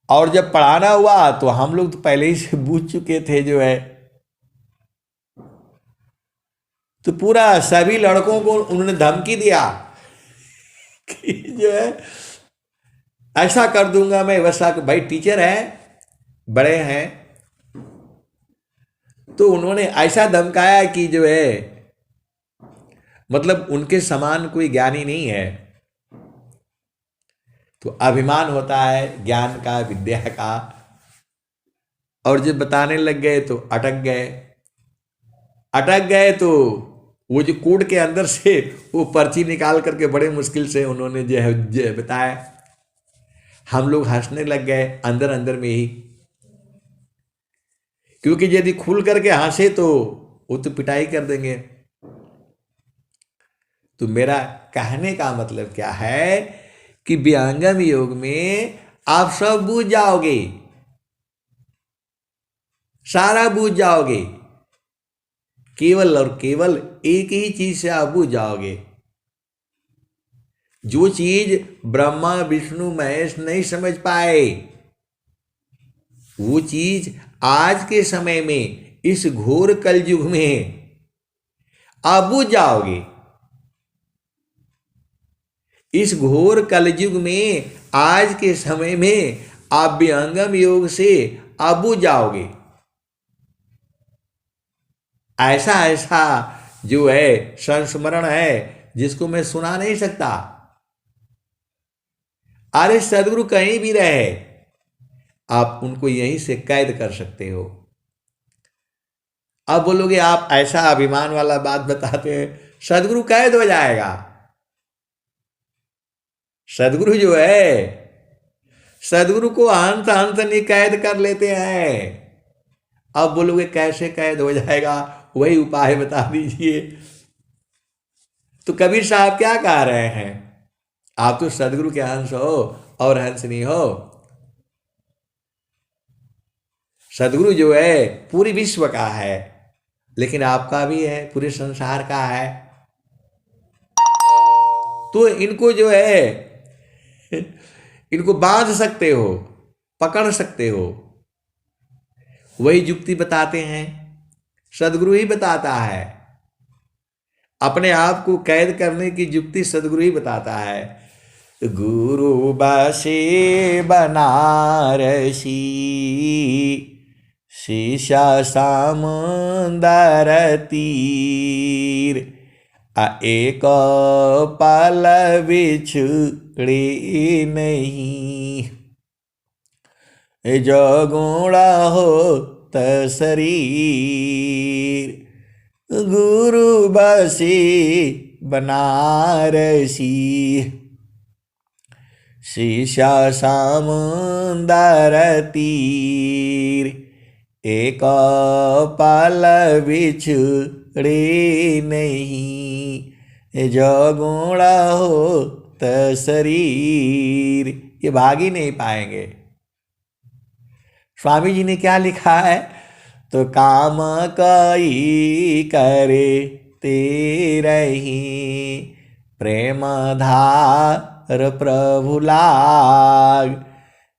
और जब पढ़ाना हुआ तो हम लोग तो पहले ही से बूझ चुके थे जो है, तो पूरा सभी लड़कों को उन्होंने धमकी दिया कि जो है ऐसा कर दूंगा मैं, वैसा। भाई टीचर है, बड़े हैं, तो उन्होंने ऐसा धमकाया कि जो है मतलब उनके समान कोई ज्ञानी नहीं है। तो अभिमान होता है ज्ञान का, विद्या का, और जब बताने लग गए तो अटक गए। अटक गए तो वो जो कोड के अंदर से वो पर्ची निकाल करके बड़े मुश्किल से उन्होंने जो है बताया। हम लोग हंसने लग गए अंदर अंदर में ही, क्योंकि यदि खुल करके हंसे तो वो तो पिटाई कर देंगे। तो मेरा कहने का मतलब क्या है कि विहंगम योग में आप सब बूझ जाओगे, सारा बूझ जाओगे, केवल और केवल एक ही चीज से आप बूझ जाओगे। जो चीज ब्रह्मा विष्णु महेश नहीं समझ पाए, वो चीज आज के समय में इस घोर कलयुग में आप बूझ जाओगे। इस घोर कलयुग में आज के समय में आप विहंगम योग से आप बूझ जाओगे। ऐसा ऐसा जो है संस्मरण है जिसको मैं सुना नहीं सकता। अरे सदगुरु कहीं भी रहे, आप उनको यहीं से कैद कर सकते हो। अब बोलोगे आप ऐसा अभिमान वाला बात बताते हैं, सदगुरु कैद हो जाएगा। सदगुरु जो है, सदगुरु को हंत हंत नहीं कैद कर लेते हैं। अब बोलोगे कैसे कैद हो जाएगा, वही उपाय बता दीजिए। तो कबीर साहब क्या कह रहे हैं, आप तो सदगुरु के हंस हो और हंस नहीं हो। सदगुरु जो है पूरी विश्व का है, लेकिन आपका भी है, पूरे संसार का है। तो इनको जो है इनको बांध सकते हो, पकड़ सकते हो। वही युक्ति बताते हैं, सदगुरु ही बताता है। अपने आप को कैद करने की युक्ति सदगुरु ही बताता है। गुरु बसे बनारसी, शीशा समुंदर तीर, एक पल बिछड़े नहीं, जो गुण हो शरीर। गुरु बसे बनारसी, शीशा समुंदर तीर, एक पल बिछड़े नहीं, जो गुण हो शरीर। ये भाग ही नहीं पाएंगे। स्वामी जी ने क्या लिखा है, तो काम कई करे तेरही, प्रेम धार प्रभु लाग,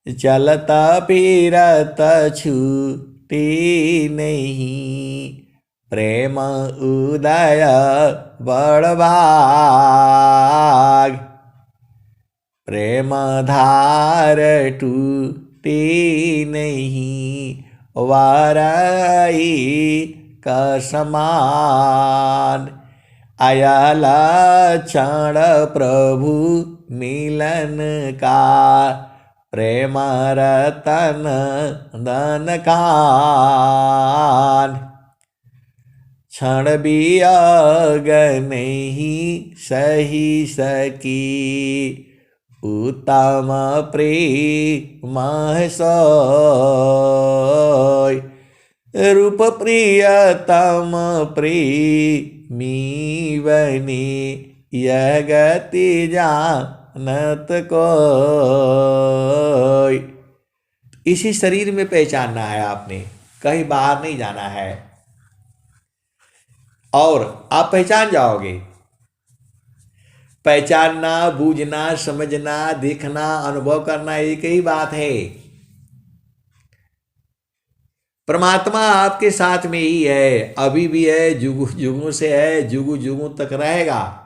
चलत फिरत छूटे नहीं, प्रेम उदय बड़ भाग, प्रेम धार टूटे नहीं, वाराई का समान। अयल क्षण प्रभु मिलन का, प्रेम रतन धन कान। क्षण बियोग नहीं सही सकी, उत्तम प्रेम सोय। रूप प्रियतम प्रेमी बने, यह गति जा नत कोई। इसी शरीर में पहचानना है आपने, कहीं बाहर नहीं जाना है। और आप पहचान जाओगे। पहचानना, बूझना, समझना, देखना, अनुभव करना, एक ही बात है। परमात्मा आपके साथ में ही है, अभी भी है, जुगु जुगों से है, जुगु जुगों तक रहेगा।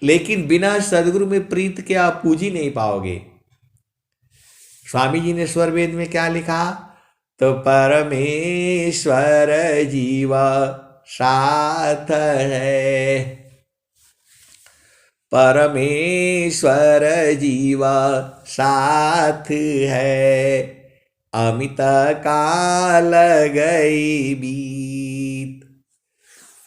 लेकिन बिना सदगुरु में प्रीत के आप पूज ही नहीं पाओगे। स्वामी जी ने स्वर वेद में क्या लिखा? तो परमेश्वर जीवा साथ है, परमेश्वर जीवा साथ है, अमित काल गई बीत।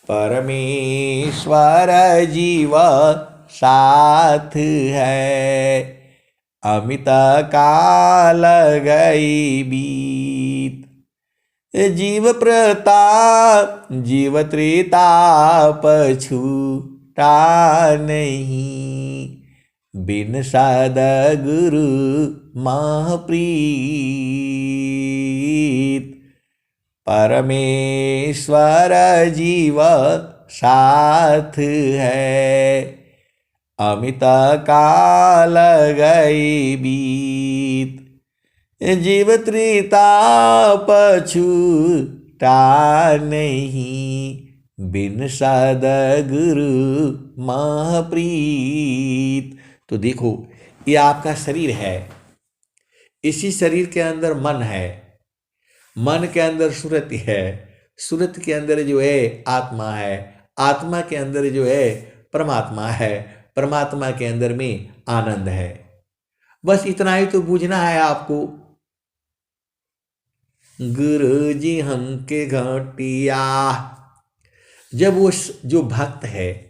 परमेश्वर जीवा साथ है, अमित काल गई बीत। जीव प्रताप जीव त्रिताप छूटा नहीं, बिन सद्गुरु महप्रीत। परमेश्वर जीव साथ है, अमित काल गई बीत। जीव त्रिताप छूटा नहीं, बिन सद्गुरु महप्रीत। तो देखो, ये आपका शरीर है, इसी शरीर के अंदर मन है, मन के अंदर सुरति है, सुरत के अंदर जो है आत्मा है, आत्मा के अंदर जो है परमात्मा है, परमात्मा के अंदर में आनंद है। बस इतना ही तो बूझना है आपको। गुरु जी हमके घटिया। जब वो जो भक्त है,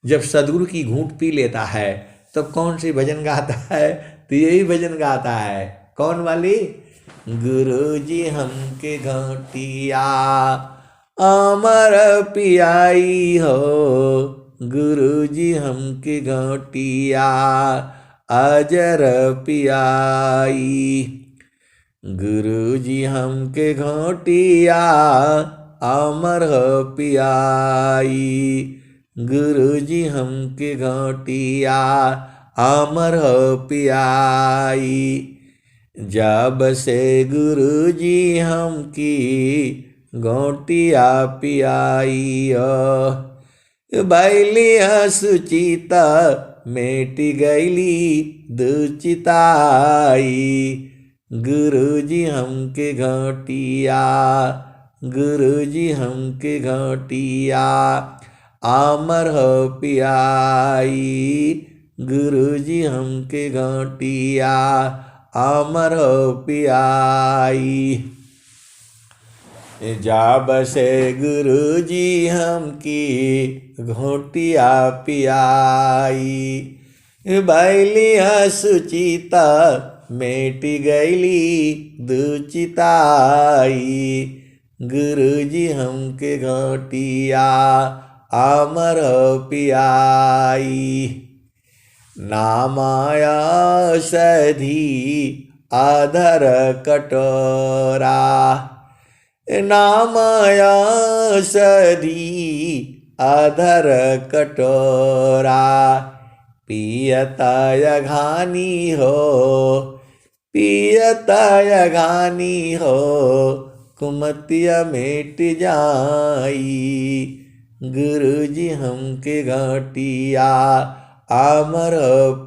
जब सदगुरु की घूंट पी लेता है, तब कौन सी भजन गाता है? तो यही भजन गाता है। कौन वाली? गुरु जी हमके घटिया अमर पियाई हो, गुरु जी हमके घटिया अजर पियाई। गुरु जी हमके घटिया अमर पियाई, गुरु जी हमके घटिया अमर पियाई। जब से गुरु जी हमकी घटिया पियाई, बैलिया सुचिता मेटी गैली दुचिताई। गुरु जी हमके घटिया, गुरु जी हमके घटिया अमर पियाई, गुरु जी हमके घटिया अमर पियाई। जब से गुरु जी हमकी घोटिया पियाई, बैलिया सुचिता मेटी गैली दुचिताई। गुरु जी हमके घटिया अमर पियाई। नामाया सधी आधर कटोरा, नामाया सधी आधर कटोरा। पियता यघानी हो, पियता यघानी हो, कुमतिया मेट जाई। गुरु जी हमके घटिया अमर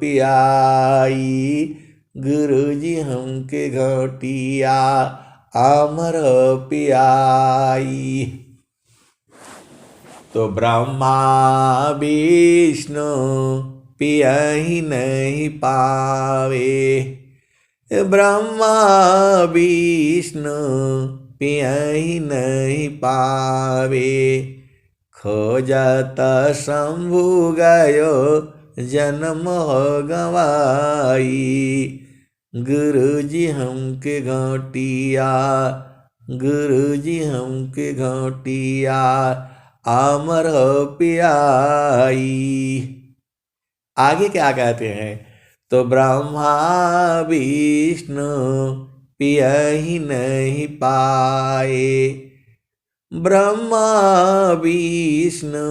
पियाई, गुरु जी हमके घटिया अमर पियाई। तो ब्रह्मा विष्णु पियहि नहीं पावे, ब्रह्मा विष्णु पियहि नहीं पावे। खोजत शंभु गयो जन्म हो गवाई। गुरु जी हमके घटिया, गुरु जी हमके घटिया अमर पियाई। आगे क्या कहते हैं, तो ब्रह्मा विष्णु पियहि नहीं पाए, ब्रह्मा विष्णु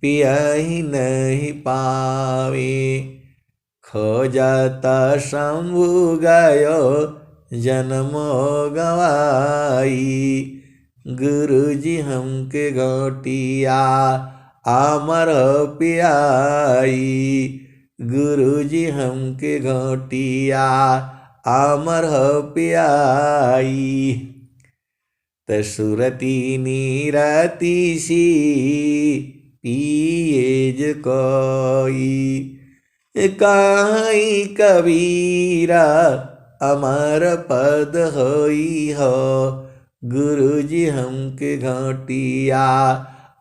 पियहि नहीं पावे, खोजत शंभु गयो जन्म गवाई, गुरुजी हमके घोटिया अमर पियाई, गुरुजी हमके घोटिया अमर पियाई, तसुरती नीरती सी पिएज कोई, काई कबीरा अमर पद होई हो, गुरुजी हमके घोटिया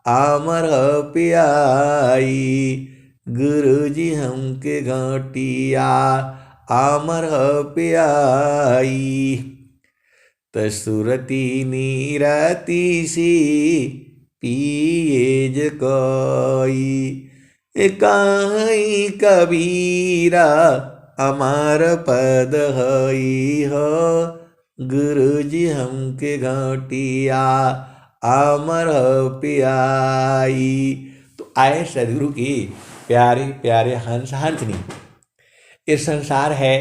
अमर पियाई, गुरुजी हमके घोटिया अमर पियाई, तसुरती नीरती सी पिएज कोई, काई कबीरा अमर पद होई हो, गुरुजी हमके घोटिया अमर पियाई। तो आए सदगुरु की प्यारे प्यारे हंस हंसनी। ये संसार है,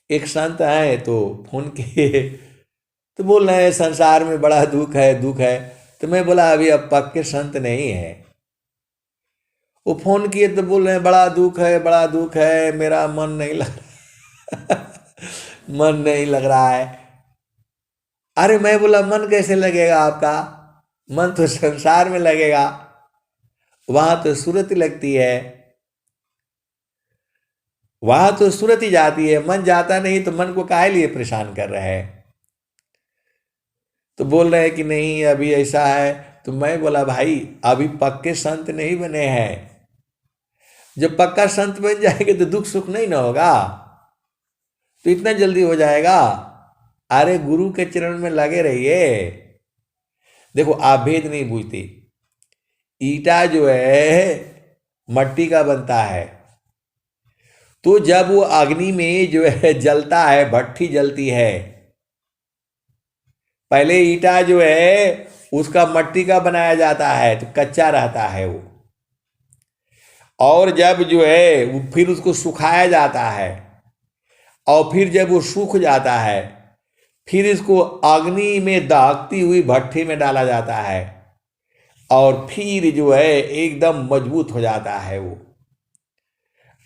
एक संत है तो फोन किए तो बोल रहे हैं संसार में बड़ा दुख है दुख है, तो मैं बोला अभी अब पक्के संत नहीं है। वो फोन किए तो बोल रहे हैं बड़ा दुख है, मेरा मन नहीं लग मन नहीं लग रहा है। अरे मैं बोला मन कैसे लगेगा आपका, मन तो संसार में लगेगा, वहां तो सूरत लगती है, वहां तो सूरत ही जाती है, मन जाता नहीं तो मन को काहे लिए परेशान कर रहे हैं। तो बोल रहे हैं कि नहीं अभी ऐसा है। तो मैं बोला भाई अभी पक्के संत नहीं बने हैं, जब पक्का संत बन जाएंगे तो दुख सुख नहीं ना होगा, तो इतना जल्दी हो जाएगा। अरे गुरु के चरण में लगे रहिए। देखो आप भेद नहीं बूझते, ईटा जो है मट्टी का बनता है, तो जब वो अग्नि में जो है जलता है, भट्ठी जलती है, पहले ईटा जो है उसका मट्टी का बनाया जाता है तो कच्चा रहता है वो, और जब जो है वो फिर उसको सुखाया जाता है, और फिर जब वो सूख जाता है फिर इसको अग्नि में दागती हुई भट्ठी में डाला जाता है, और फिर जो है एकदम मजबूत हो जाता है वो।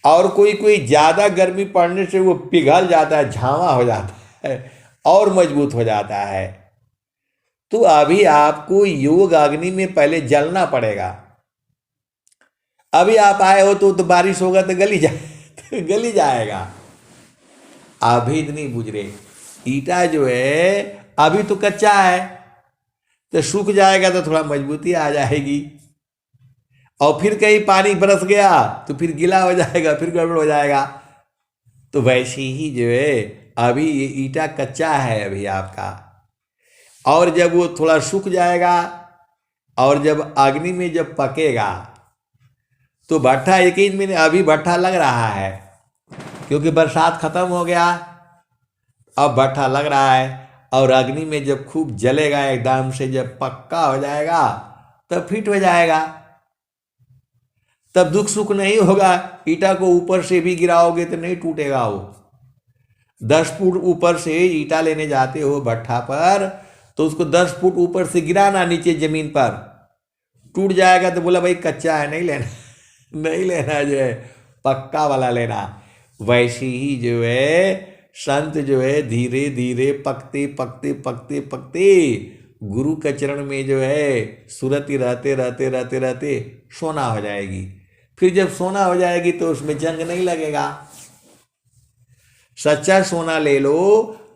और कोई कोई ज़्यादा गर्मी पड़ने से वो पिघल जाता है, झावा हो जाता है और मजबूत हो जाता है। तो अभी आपको योग अग्नि में पहले जलना पड़ेगा। अभी आप आए हो तो बारिश होगा तो गली जाएगा। अभी नहीं बुझ रहे, ईटा जो है अभी तो कच्चा है, तो सूख जाएगा तो थोड़ा मजबूती आ जाएगी, और फिर कहीं पानी बरस गया तो फिर गीला हो जाएगा, फिर गड़बड़ हो जाएगा। तो वैसे ही जो है अभी ये ईटा कच्चा है अभी आपका, और जब वो थोड़ा सूख जाएगा और जब अग्नि में जब पकेगा तो भट्ठा एक ही महीने, अभी भट्ठा लग रहा है क्योंकि बरसात खत्म हो गया, अब भट्ठा लग रहा है, और अग्नि में जब खूब जलेगा एकदम से, जब पक्का हो जाएगा तब फिट हो जाएगा, तब दुख सुख नहीं होगा। ईटा को ऊपर से भी गिराओगे तो नहीं टूटेगा वो। 10 फुट ऊपर से ईटा लेने जाते हो भट्ठा पर, तो उसको 10 फुट ऊपर से गिराना नीचे जमीन पर, टूट जाएगा तो बोला भाई कच्चा है नहीं लेना नहीं लेना, जो है पक्का वाला लेना। वैसे ही जो है संत जो है धीरे धीरे पकते पकते पकते पकते गुरु के चरण में जो है सुरति रहते रहते रहते रहते सोना हो जाएगी। फिर जब सोना हो जाएगी तो उसमें जंग नहीं लगेगा। सच्चा सोना ले लो,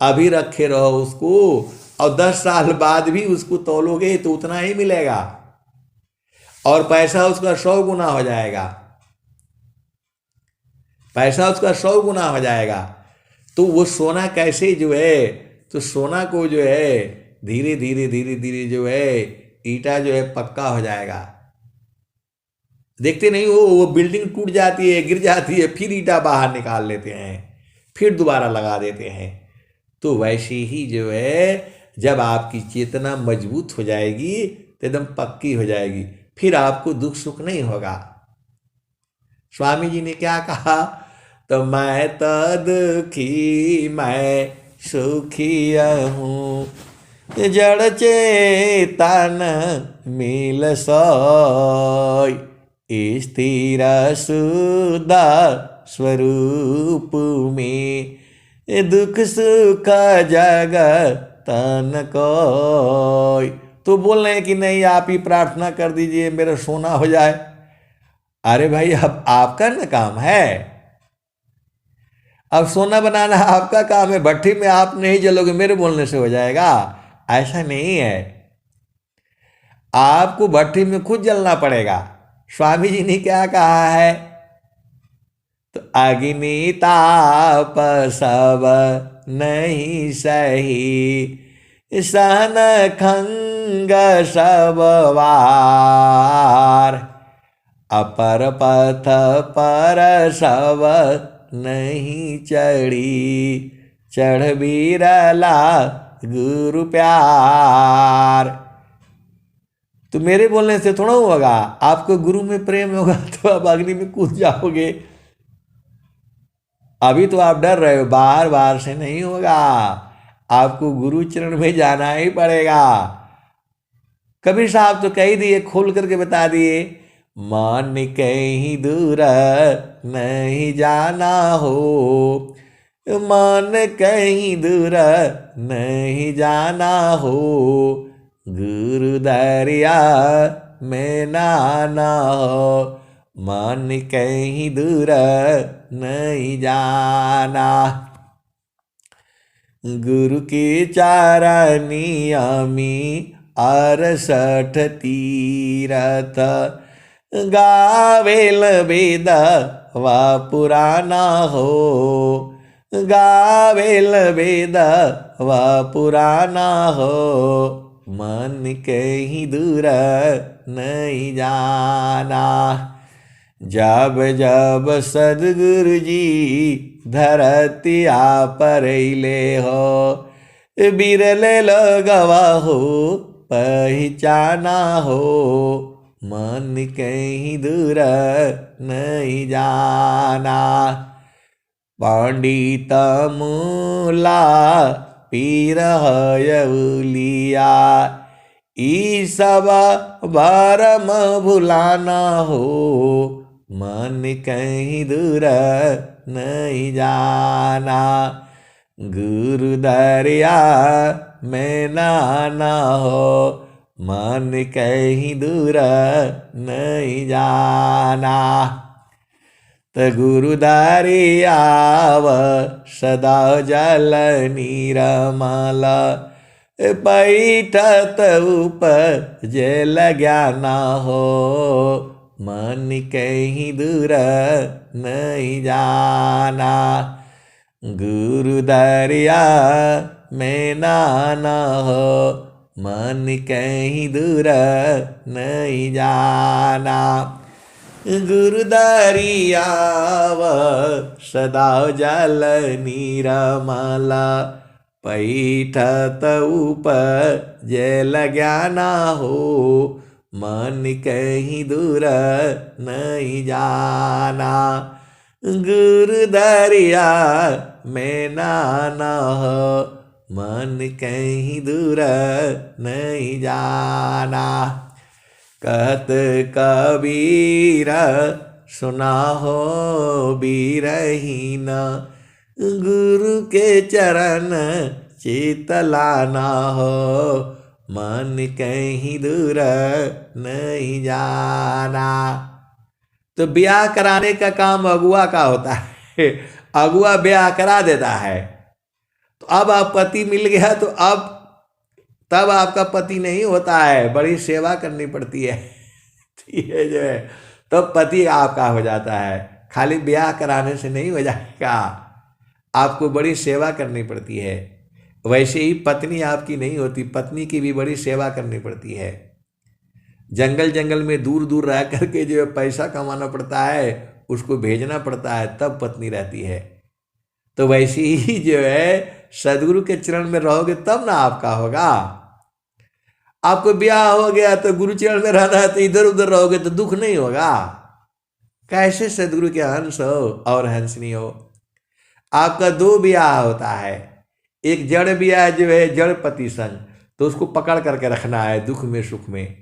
अभी रखे रहो उसको, और 10 साल बाद भी उसको तौलोगे तो उतना ही मिलेगा, और पैसा उसका 100 गुना हो जाएगा, पैसा उसका 100 गुना हो जाएगा। तो वो सोना कैसे जो है, तो सोना को जो है धीरे धीरे धीरे धीरे जो है ईटा जो है पक्का हो जाएगा, देखते नहीं हो, वो बिल्डिंग टूट जाती है, गिर जाती है, फिर ईंटा बाहर निकाल लेते हैं, फिर दोबारा लगा देते हैं। तो वैसे ही जो है, जब आपकी चेतना मजबूत हो जाएगी तो एकदम पक्की हो जाएगी, फिर आपको दुख सुख नहीं होगा। स्वामी जी ने क्या कहा, तो मैं तो दुखी मैं सुखी हूँ, जड़ चेतन मिल सोय, स्थिर शुद्ध स्वरूप में, दुख सुख जग तन कोय। तो बोल रहे हैं कि नहीं, आप ही प्रार्थना कर दीजिए मेरा सोना हो जाए। अरे भाई, अब आपका ना काम है, अब सोना बनाना आपका काम है, भट्टी में आप नहीं जलोगे मेरे बोलने से हो जाएगा, ऐसा नहीं है। आपको भट्टी में खुद जलना पड़ेगा। स्वामी जी ने क्या कहा है, तो अग्नि ताप सब नहीं सही, सन खंग सब वार, अपर पथ पर सब नहीं चढ़ी, चढ़ बिरला गुरु प्यार। तो मेरे बोलने से थोड़ा होगा, आपको गुरु में प्रेम होगा तो आप अग्नि में कूद जाओगे। अभी तो आप डर रहे हो, बाहर बाहर से नहीं होगा, आपको गुरु चरण में जाना ही पड़ेगा। कबीर साहब तो कह दिए, खोल करके बता दिए, मान कहीं दूर नहीं जाना हो, मान कहीं दूर नहीं जाना हो, गुरु दरिया में नाना हो, मान कहीं दूर नहीं जाना। गुरु की चारनियामी 68 तीरथ, गावेल वेद व पुराना हो, गावेल वेद व पुराना हो, मन कहीं दूर नहीं जाना। जब जब सदगुरु जी धरतिया पर ले हो, बिरले लगवा हो पहचाना हो, मन कहीं दूर नहीं जाना। पंडित मूला पीर हयउलिया, ई सब भरम भुलाना हो, मन कहीं दूर नहीं जाना। गुरु दरिया में नाना हो, मन कहीं दूर नहीं जाना। तो गुरु दरियाव सदा जल नीरमल, पैठत ऊपर जल ज्ञाना हो, मन कहीं दूर नहीं जाना। गुरु दरिया में नाना हो, मन कहीं दूर नहीं जाना। गुरु दरियाव सदा जल नीरमल, पैठत ऊपर जल ज्ञाना हो, मन कहीं दूर नहीं जाना। गुरु दरिया में नाना हो, मन कहीं दूर नहीं जाना। कहत कबीर सुना हो बीरहीन, गुरु के चरण चित लाना हो, मन कहीं दूर नहीं जाना। तो ब्याह कराने का काम अगुआ का होता है, अगुआ ब्याह करा देता है। तो अब आप पति मिल गया तो अब तब आपका पति नहीं होता है, बड़ी सेवा करनी पड़ती है। ये जो है तो पति आपका हो जाता है, खाली ब्याह कराने से नहीं हो जाएगा, आपको बड़ी सेवा करनी पड़ती है। वैसे ही पत्नी आपकी नहीं होती, पत्नी की भी बड़ी सेवा करनी पड़ती है। जंगल जंगल में दूर दूर रह करके जो है पैसा कमाना पड़ता है, उसको भेजना पड़ता है, तब पत्नी रहती है। तो वैसे ही जो है सदगुरु के चरण में रहोगे तब ना आपका होगा। आपको ब्याह हो गया तो गुरु चरण में रहना है, तो इधर उधर रहोगे तो दुख नहीं होगा। कैसे सदगुरु के हंस हो और हंसनी हो। आपका दो ब्याह होता है, एक जड़ ब्याह जो है जड़ पति संग, तो उसको पकड़ करके रखना है दुख में सुख में,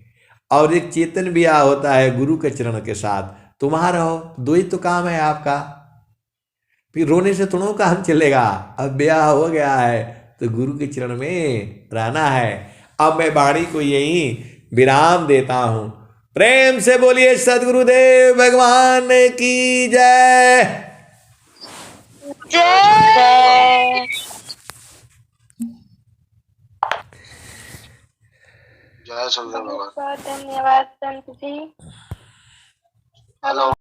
और एक चेतन ब्याह होता है गुरु के चरण के साथ, तुम वहां रहो। दो ही तो काम है आपका। फिर रोने से थोड़ा काम चलेगा। अब ब्याह हो गया है तो गुरु के चरण में रहना है। अब मैं वाणी को यही विराम देता हूं। प्रेम से बोलिए सदगुरुदेव भगवान की जय। जय। जय सदगुरु भगवान। बहुत धन्यवाद संत जी। हेलो।